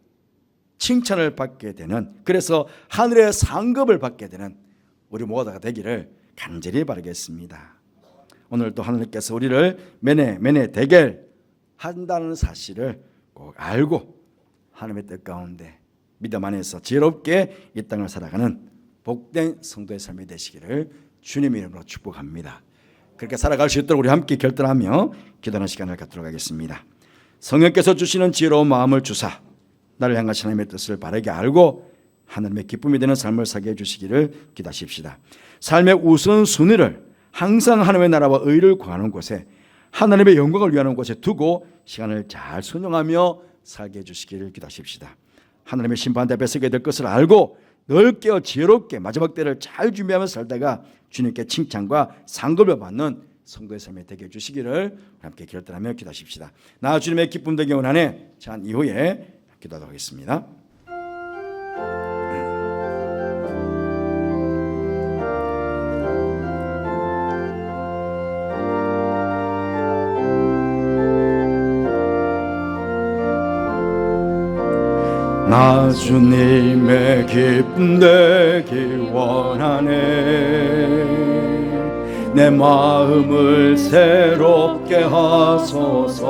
칭찬을 받게 되는, 그래서 하늘의 상급을 받게 되는 우리 모두가 되기를 간절히 바라겠습니다. 오늘도 하나님께서 우리를 매네 대결 한다는 사실을 꼭 알고 하나님의 뜻 가운데 믿음 안에서 지혜롭게 이 땅을 살아가는 복된 성도의 삶이 되시기를 주님의 이름으로 축복합니다. 그렇게 살아갈 수 있도록 우리 함께 결단하며 기도하는 시간을 갖도록 하겠습니다. 성령께서 주시는 지혜로운 마음을 주사 나를 향하신 하나님의 뜻을 바르게 알고 하나님의 기쁨이 되는 삶을 살게 해주시기를 기도하십시다. 삶의 우선순위를 항상 하나님의 나라와 의를 구하는 곳에, 하나님의 영광을 위하는 곳에 두고 시간을 잘 순종하며 살게 해주시기를 기도하십시다. 하나님의 심판대 앞에 서게 될 것을 알고 넓게 지혜롭게 마지막 때를 잘 준비하며 살다가 주님께 칭찬과 상급을 받는 성도의 삶이 되게 해주시기를 함께 결단하며 기도하십시다. 나 주님의 기쁨 되게 원하네. 찬 이후에 기도하도록 하겠습니다. 나 주님의 기쁨 되기 원하네. 내 마음을 새롭게 하소서.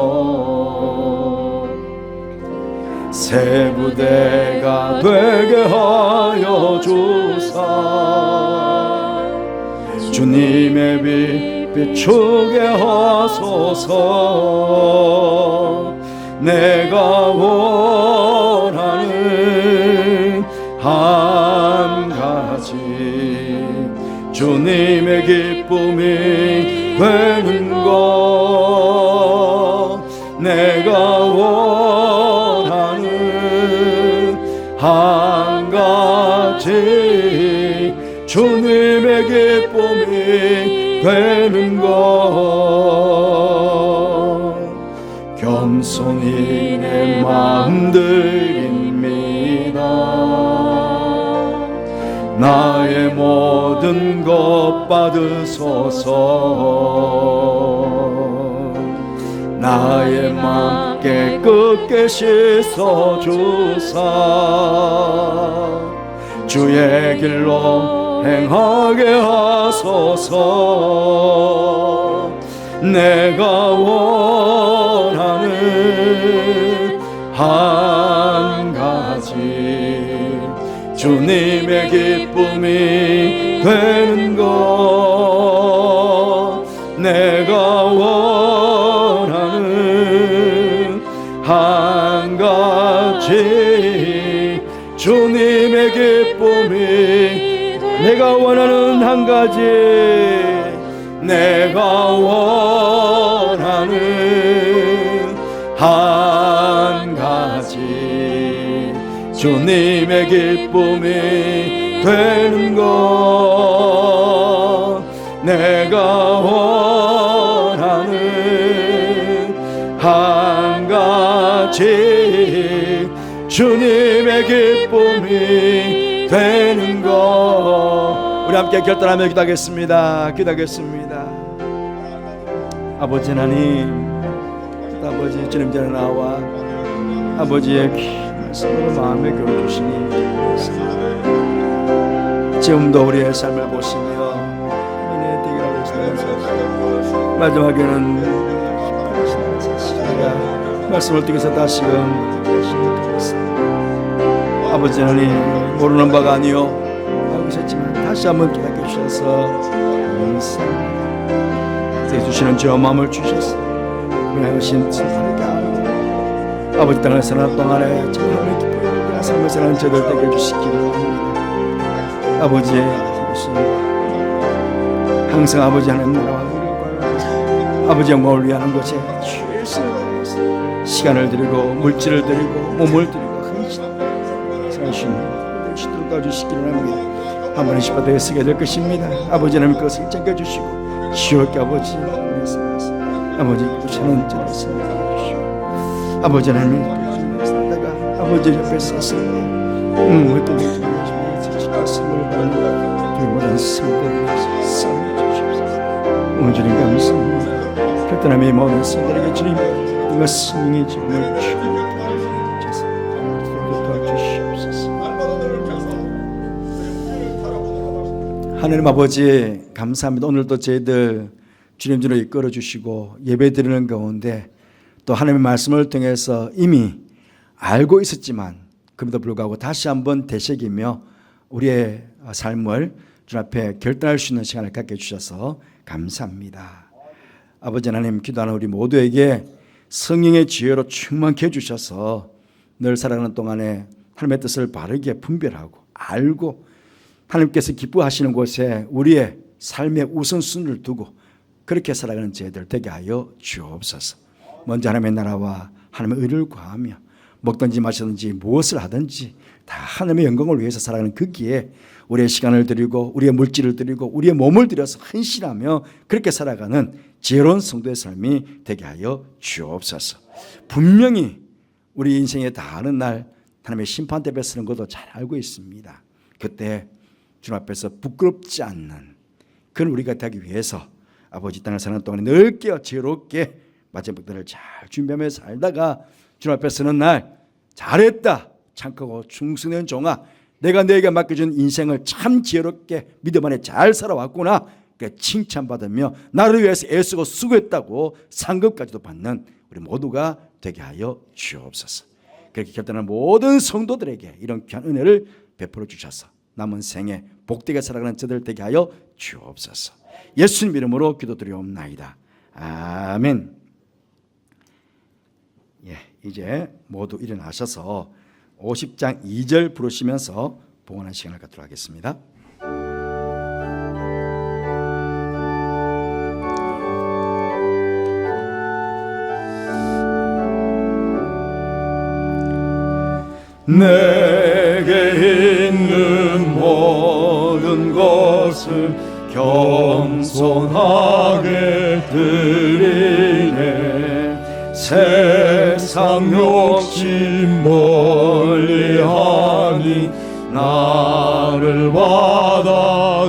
새 부대가 되게 하여 주사. 주님의 빛 비추게 하소서. 내가 원하는 한 가지 주님의 기쁨이 되는 것. 내가 원하는 한 가지 주님의 기쁨이 되는 것. 겸손히 내 마음 드립니다. 나의 모든 것 받으소서. 나의 맘 깨끗게 씻어주사. 주의 길로 행하게 하소서. 내가 원하는 한 가지 주님의 기쁨이 되는 것. 내가 원하는 한 가지 주님의 기쁨이. 내가 원하는 한 가지. 내가 원하는 한 가지 주님의 기쁨이 되는 것. 내가 원하는 한 가지 주님의 기쁨이 되는 것. 우리 함께 결단하며 기도하겠습니다. 기도하겠습니다. 아버지 하나님, 아버지 주님 전에 나와 아버지의 말씀으로 마음에 겨워 주시니 지금도 우리의 삶을 보시며 은혜의 되기라고 하시면서 마지막에는 우리가 말씀을 통해서 다시금 아버지 하나님, 모르는 바가 아니요 알고 있었지만 다시 한번 기다려 주셔서 감사합니다. 주시는 저 마음을 주셔서 하신 하나님께 아버지 땅을 사는 동안에 정말 기쁘게 삶을 사는 저들 되게 해주시기를 합니다. 아버지 항상 아버지 하나님 나라와 아버지 영광을 위하는 곳에 최선을 다해서 시간을 드리고 물질을 드리고 몸을 드리고 사신 시도록 도와주시기를 합니다. 한 번에 시바대에 쓰게 될 것입니다. 아버지 하나님 그것을 챙겨주시고 지옥의 아버지 아버지 부처는 저를 생각하시오. 아버지 하나님 살다가 아버지 옆에 서서 어떤 일을 지키셨음을 받는 불모난 성도를 삼아주십시오. 주님 감사합니다. 결단함이 모든 성도에게 주님 누가 승리의 지금을 주셔서 도와주시옵소서. 하나님 아버지 감사합니다. 오늘도 저희들 주님 주로 이끌어 주시고 예배 드리는 가운데 또 하나님의 말씀을 통해서 이미 알고 있었지만 그럼에도 불구하고 다시 한번 되새기며 우리의 삶을 주 앞에 결단할 수 있는 시간을 갖게 해주셔서 감사합니다. 아버지 하나님, 기도하는 우리 모두에게 성령의 지혜로 충만케 해주셔서 늘 살아가는 동안에 하나님의 뜻을 바르게 분별하고 알고 하나님께서 기뻐하시는 곳에 우리의 삶의 우선순위를 두고 그렇게 살아가는 저희들 되게 하여 주옵소서. 먼저 하나님의 나라와 하나님의 의를 구하며 먹든지 마시든지 무엇을 하든지 다 하나님의 영광을 위해서 살아가는 거기에 우리의 시간을 드리고 우리의 물질을 드리고 우리의 몸을 들여서 헌신하며 그렇게 살아가는 지혜로운 성도의 삶이 되게 하여 주옵소서. 분명히 우리 인생에 다하는 날 하나님의 심판대 앞에 서는 것도 잘 알고 있습니다. 그때 주님 앞에서 부끄럽지 않는 그런 우리가 되기 위해서 아버지 땅을 사는 동안에 넓게 지혜롭게 마지막 때를 잘 준비하며 살다가 주님 앞에 서는 날 잘했다 착하고 충성된 종아, 내가 너에게 맡겨준 인생을 참 지혜롭게 믿음 안에 잘 살아왔구나, 칭찬받으며 나를 위해서 애쓰고 수고했다고 상급까지도 받는 우리 모두가 되게 하여 주옵소서. 그렇게 결단한 모든 성도들에게 이런 귀한 은혜를 베풀어 주셔서 남은 생에 복되게 살아가는 저들 되게 하여 주옵소서. 예수님 이름으로 기도드리옵나이다. 아멘. 이제 모두 일어나셔서 50장 2절 부르시면서 봉헌한 시간을 갖도록 하겠습니다. 내게 있는 모든 것을 겸손하게 드리네. 세상 욕심 멀리하니 나를 받아주소서.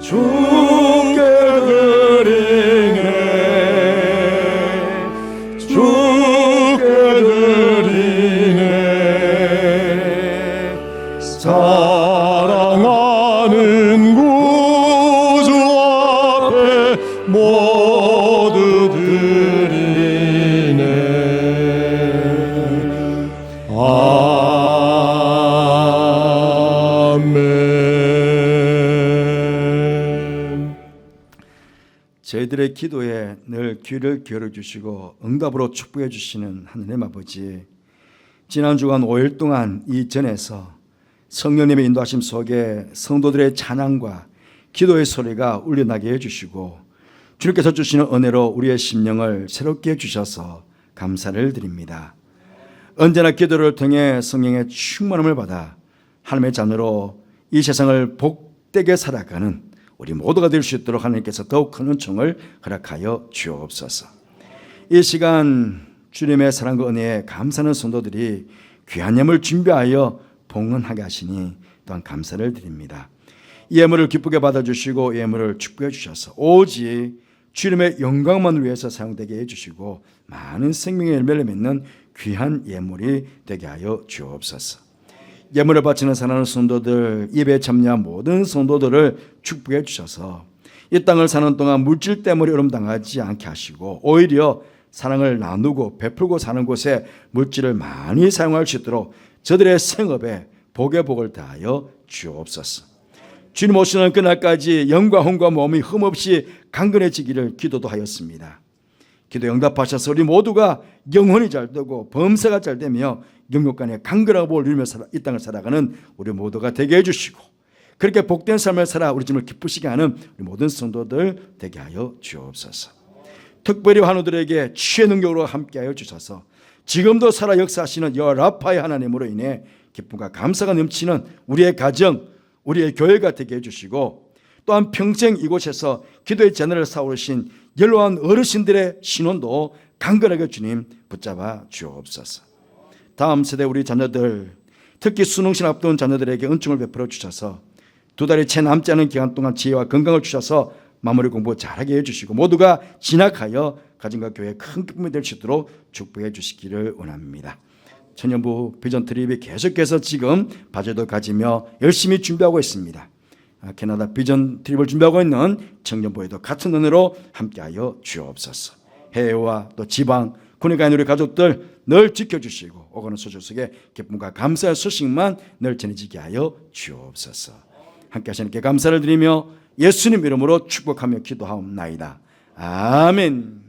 주께 드리네. 주께 드리네. 사랑하는 구주 앞에 모두 드리네. 아멘. 저희들의 기도에 늘 귀를 기울여 주시고 응답으로 축복해 주시는 하느님 아버지, 지난 주간 5일 동안 이 전에서 성령님의 인도하심 속에 성도들의 찬양과 기도의 소리가 울려나게 해주시고 주님께서 주시는 은혜로 우리의 심령을 새롭게 해주셔서 감사를 드립니다. 언제나 기도를 통해 성령의 충만함을 받아 하나님의 자녀로 이 세상을 복되게 살아가는 우리 모두가 될 수 있도록 하나님께서 더욱 큰 은총을 허락하여 주옵소서. 이 시간 주님의 사랑과 은혜에 감사하는 성도들이 귀한 예물 준비하여 봉헌하게 하시니 또한 감사를 드립니다. 이 예물을 기쁘게 받아주시고 예물을 축복해 주셔서 오직 주님의 영광만을 위해서 사용되게 해주시고 많은 생명의 열매를 맺는 귀한 예물이 되게 하여 주옵소서. 예물을 바치는 사랑하는 성도들, 예배에 참여한 모든 성도들을 축복해 주셔서 이 땅을 사는 동안 물질 때문에 어려움당하지 않게 하시고 오히려 사랑을 나누고 베풀고 사는 곳에 물질을 많이 사용할 수 있도록 저들의 생업에 복의 복을 다하여 주옵소서. 주님 오시는 그날까지 영과 혼과 몸이 흠없이 강건해지기를 기도도 하였습니다. 기도 응답하셔서 우리 모두가 영혼이 잘되고 범사가 잘되며 영육간에 강건하고 복을 누리며 이 땅을 살아가는 우리 모두가 되게 해주시고 그렇게 복된 삶을 살아 우리 주님을 기쁘시게 하는 우리 모든 성도들 되게 하여 주옵소서. 특별히 환우들에게 치유의 능력으로 함께하여 주셔서 지금도 살아 역사하시는 여호와 라파의 하나님으로 인해 기쁨과 감사가 넘치는 우리의 가정, 우리의 교회가 되게 해주시고 또한 평생 이곳에서 기도의 재능을 쌓으신 연로한 어르신들의 신원도 강건하게 주님 붙잡아 주옵소서. 다음 세대 우리 자녀들, 특히 수능신 앞둔 자녀들에게 은총을 베풀어 주셔서 2달이 채 남지 않은 기간 동안 지혜와 건강을 주셔서 마무리 공부 잘하게 해주시고 모두가 진학하여 가정과 교회에 큰 기쁨이 될 수 있도록 축복해 주시기를 원합니다. 청년부 비전 트립이 계속해서 지금 바제도 가지며 열심히 준비하고 있습니다. 캐나다 비전 트립을 준비하고 있는 청년부에도 같은 은혜로 함께하여 주옵소서. 해외와 또 지방 군에 우리 가족들 늘 지켜주시고 오가는 소식 속에 기쁨과 감사의 소식만 늘 전해지게 하여 주옵소서. 함께 하시는 께 감사를 드리며 예수님 이름으로 축복하며 기도하옵나이다. 아멘.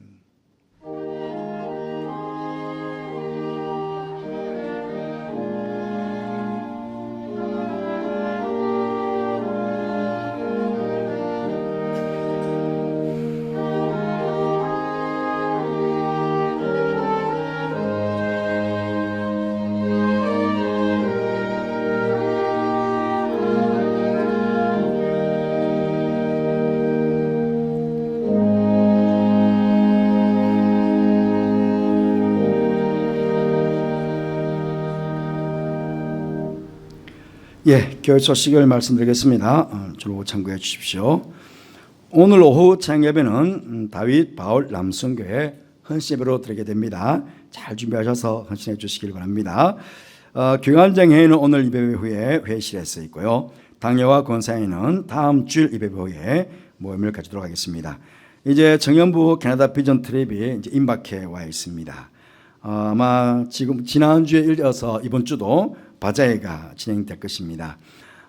교회 소식을 말씀드리겠습니다. 주로 참고해 주십시오. 오늘 오후 창예배는 다윗 바울 남성교회 헌시예배로 드리게 됩니다. 잘 준비하셔서 헌신해 주시길 바랍니다. 교환장회는 오늘 예배 후에 회의실에서 있고요. 당회와 권사회는 다음 주일 예배 후에 모임을 가지도록 하겠습니다. 이제 청년부 캐나다 비전 트립이 이제 임박해 와 있습니다. 아마 지금 지난주에 이어서 이번 주도 바자회가 진행될 것입니다.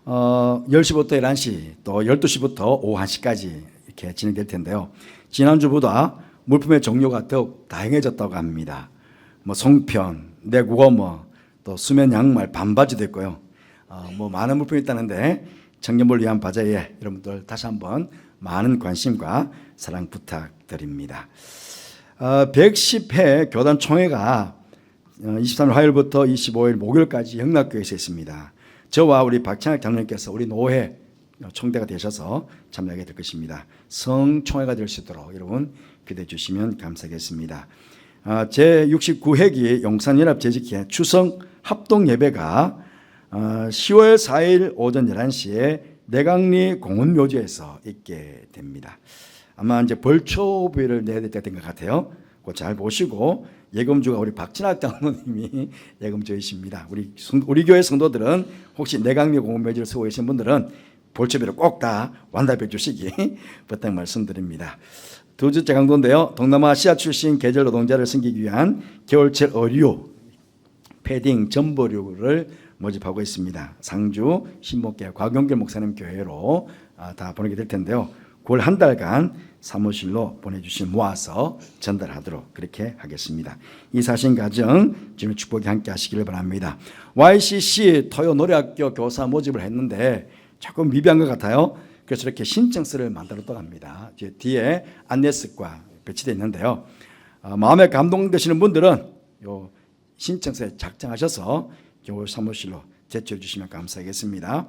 10시부터 11시 또 12시부터 오후 1시까지 이렇게 진행될 텐데요. 지난주보다 물품의 종류가 더욱 다양해졌다고 합니다. 뭐 송편, 내구어머, 또 수면 양말, 반바지도 있고요. 뭐 많은 물품이 있다는데 청년부를 위한 바자회 여러분들 다시 한번 많은 관심과 사랑 부탁드립니다. 110회 교단 총회가 23일 화요일부터 25일 목요일까지 영락교회에서 있습니다. 저와 우리 박찬학 장로님께서 우리 노회 총대가 되셔서 참여하게 될 것입니다. 성총회가 될 수 있도록 여러분 기대해 주시면 감사하겠습니다. 제69회기 용산연합 재직회 추석 합동 예배가 10월 4일 오전 11시에 내강리 공원묘지에서 있게 됩니다. 아마 이제 벌초부회를 내야 될 때가 된 것 같아요. 그거 잘 보시고 예금주가 우리 박진학 장로님이 예금주이십니다. 우리 교회 성도들은 혹시 내강리 공원묘지를 쓰고 계신 분들은 벌초비를 꼭 다 완납해 주시기 부탁 말씀드립니다. 두 번째 강도인데요. 동남아시아 출신 계절 노동자를 섬기기 위한 겨울철 의류, 패딩, 점퍼류를 모집하고 있습니다. 상주 신목계 곽용길 목사님 교회로 다 보내게 될 텐데요. 9월 한 달간 사무실로 보내주신 모아서 전달하도록 그렇게 하겠습니다. 이 사신 가정 주님의 축복이 함께 하시기를 바랍니다. YCC 토요 노래학교 교사 모집을 했는데 조금 미비한 것 같아요. 그래서 이렇게 신청서를 만들었다고 합니다. 뒤에 안내석과 배치되어 있는데요. 마음에 감동되시는 분들은 요 신청서에 작성하셔서 교회 사무실로 제출해 주시면 감사하겠습니다.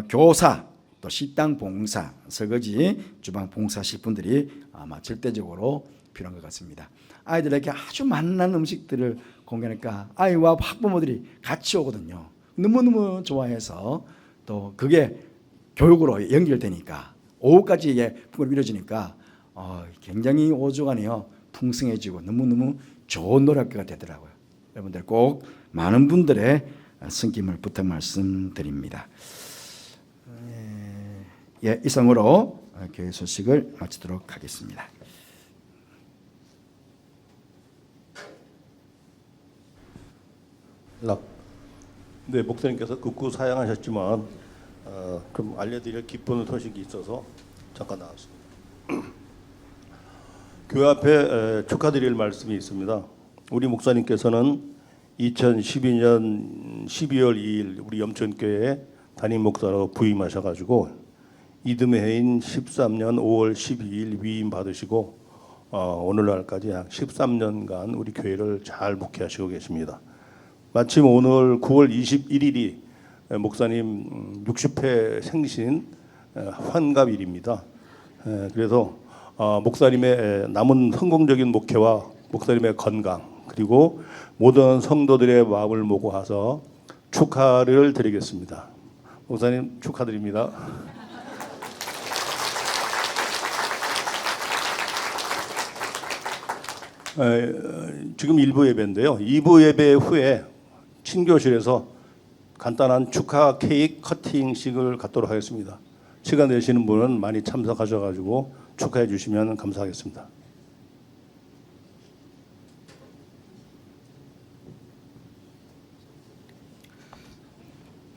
교사, 또 식당 봉사, 설거지, 주방 봉사하실 분들이 아마 절대적으로 필요한 것 같습니다. 아이들에게 아주 맛난 음식들을 공개하니까 아이와 학부모들이 같이 오거든요. 너무너무 좋아해서 또 그게 교육으로 연결되니까 오후까지 이게 풍요롭게 이루어지니까 굉장히 오주간이요 풍성해지고 너무너무 좋은 노래학교가 되더라고요. 여러분들 꼭 많은 분들의 성김을 부탁 말씀드립니다. 이상으로 교회 소식을 마치도록 하겠습니다. 네, 목사님께서 극구 사양하셨지만 좀 알려드릴 기쁜 소식이 있어서 잠깐 나왔습니다. 교회 앞에 축하드릴 말씀이 있습니다. 우리 목사님께서는 2012년 12월 2일 우리 염천교회에 담임 목사로 부임하셔가지고 이듬해 해인 13년 5월 12일 위임 받으시고 오늘날까지 약 13년간 우리 교회를 잘 목회하시고 계십니다. 마침 오늘 9월 21일이 목사님 60회 생신 환갑일입니다. 그래서 목사님의 남은 성공적인 목회와 목사님의 건강 그리고 모든 성도들의 마음을 모아서 축하를 드리겠습니다. 목사님 축하드립니다. 지금 1부 예배인데요. 2부 예배 후에 친교실에서 간단한 축하 케이크 커팅식을 갖도록 하겠습니다. 시간 되시는 분은 많이 참석하셔가지고 축하해 주시면 감사하겠습니다.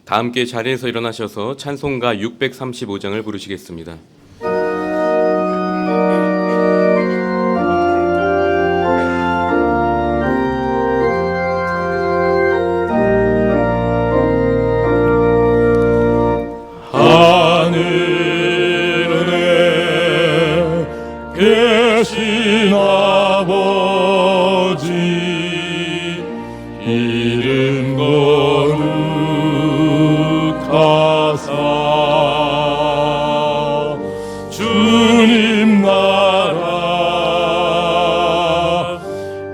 다 함께 자리에서 일어나셔서 찬송가 635장을 부르시겠습니다. 계신 아버지 이름 거룩하사 주님 나라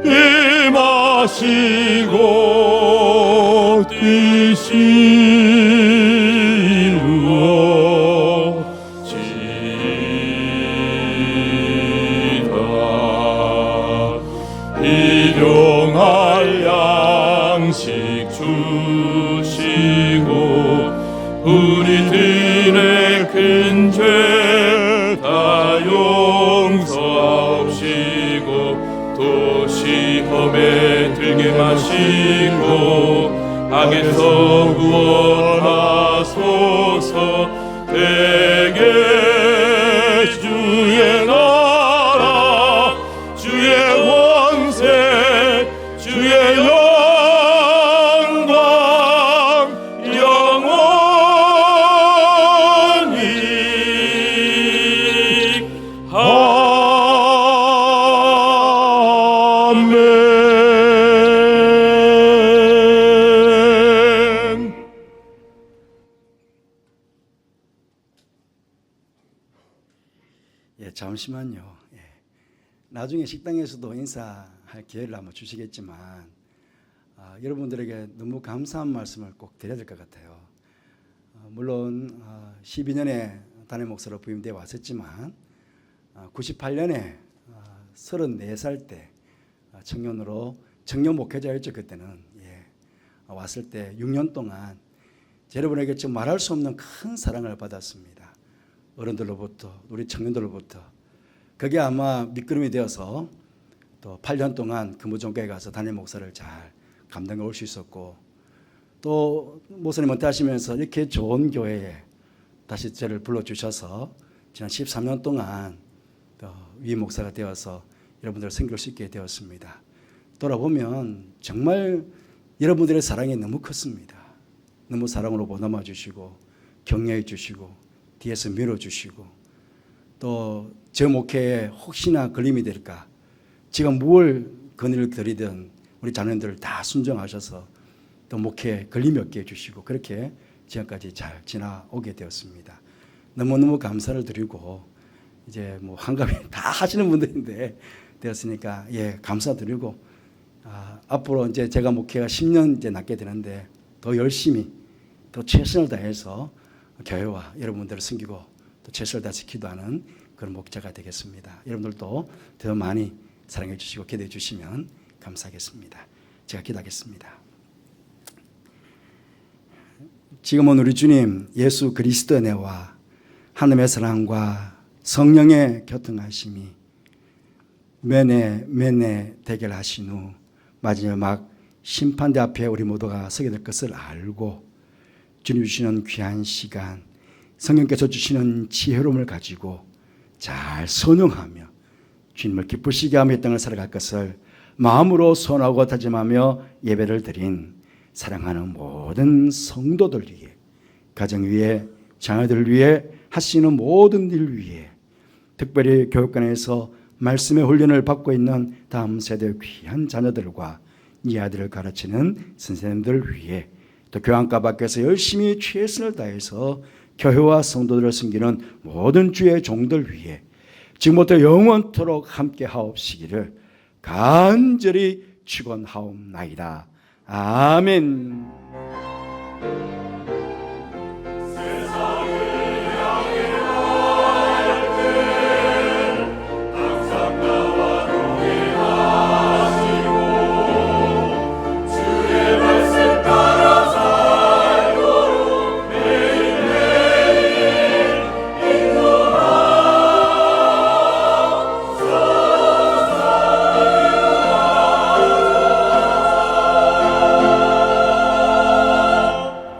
임하시고 뜻이 이루어 큰 죄 다 용서하옵시고 또 시험에 들게 마시고 악에서 구원하소서. 대개 주의 나라 주의 권세 주의 영광 영원히 아멘. 예, 잠시만요. 예. 나중에 식당에서도 인사할 기회를 한번 주시겠지만 여러분들에게 너무 감사한 말씀을 꼭 드려야 될 것 같아요. 물론 12년에 담임 목사로 부임돼 왔었지만 98년에 34살 때 청년으로 청년 목회자였죠. 그때는 왔을 때 6년 동안 여러분에게 지금 말할 수 없는 큰 사랑을 받았습니다. 어른들로부터 우리 청년들로부터. 그게 아마 밑거름이 되어서 또 8년 동안 금호종교에 가서 담임 목사를 잘 감당해 올 수 있었고, 또 목사님 은퇴하시면서 이렇게 좋은 교회에 다시 저를 불러주셔서 지난 13년 동안 위 목사가 되어서 여러분들을 섬길 수 있게 되었습니다. 돌아보면 정말 여러분들의 사랑이 너무 컸습니다. 너무 사랑으로 보듬어 주시고 격려해 주시고 뒤에서 밀어주시고, 또 저 목회에 혹시나 걸림이 될까, 지금 뭘 건의를 드리든 우리 자녀들 다 순종하셔서 또 목회에 걸림이 없게 해주시고 그렇게 지금까지 잘 지나오게 되었습니다. 너무너무 감사를 드리고, 이제 뭐 한가위 다 하시는 분들인데 되었으니까 감사드리고, 앞으로 이제 제가 목회가 10년 이제 남게 되는데 더 열심히 더 최선을 다해서 교회와 여러분들을 섬기고 또 최선을 다해서 기도하는 그런 목자가 되겠습니다. 여러분들도 더 많이 사랑해 주시고 기도해 주시면 감사하겠습니다. 제가 기도하겠습니다. 지금은 우리 주님 예수 그리스도의 은혜와 하나님의 사랑과 성령의 교통하심이 매내 대결하신 후 마지막 심판대 앞에 우리 모두가 서게 될 것을 알고, 주님 주시는 귀한 시간, 성령께서 주시는 지혜로움을 가지고 잘 선용하며 주님을 기쁘시게 하며 이 땅을 살아갈 것을 마음으로 소원하고 다짐하며 예배를 드린 사랑하는 모든 성도들 위해, 가정 위해, 자녀들 위해, 하시는 모든 일 위해, 특별히 교육관에서 말씀의 훈련을 받고 있는 다음 세대 귀한 자녀들과 이 아들을 가르치는 선생님들 위해, 또 교환과 밖에서 열심히 최선을 다해서 교회와 성도들을 섬기는 모든 주의 종들 위해 지금부터 영원토록 함께 하옵시기를 간절히 축원하옵나이다. 아멘.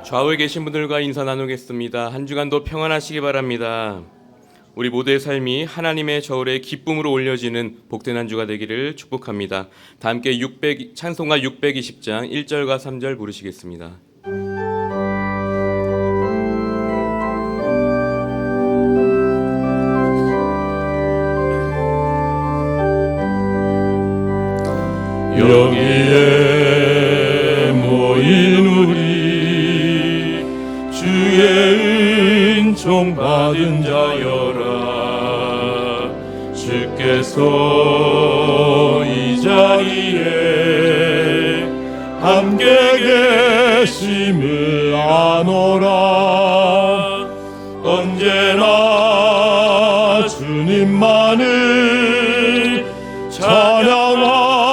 좌우에 계신 분들과 인사 나누겠습니다. 한 주간도 평안하시기 바랍니다. 우리 모두의 삶이 하나님의 저울에 기쁨으로 올려지는 복된 한 주가 되기를 축복합니다. 다 함께 찬송가 620장 1절과 3절 부르시겠습니다. 여기에 모인 우리 주의 은총 받은 자여라. 주께서 이 자리에 함께 계심을 아노라. 언제나 주님만을 찬양하며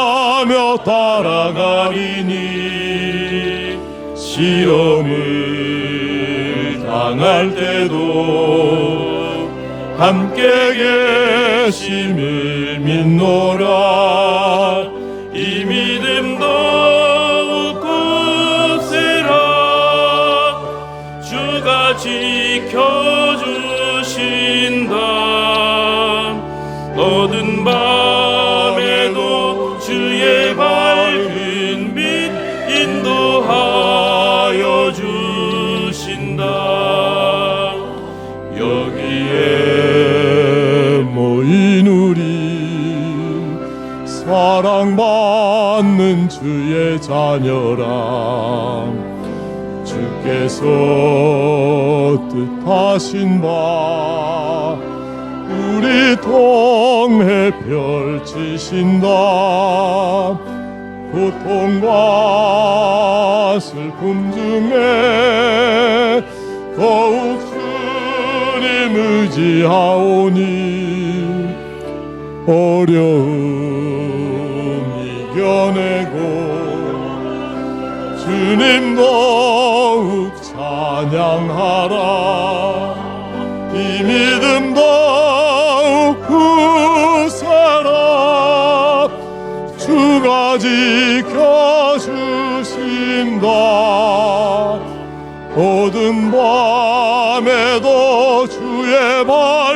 따라가리니 시험을 당할 때도 함께 계심을 믿노라. 이 믿음 더욱 굳세라. 주가 지켜주신다. 어두운 밤에도 주의 밝은 빛 인도하여 주신다. 여기에 모인 우리 사랑받는 주의 자녀라. 주께서 뜻하신 바 우리 통해 펼치신다. 고통과 슬픔 중에 더욱 주님 의지하오니 어려움 이겨내고 주님 더욱 찬양하라. 이 믿음 더욱 굳세라. 주가 지켜주신다. 어두운 밤에도 주의 발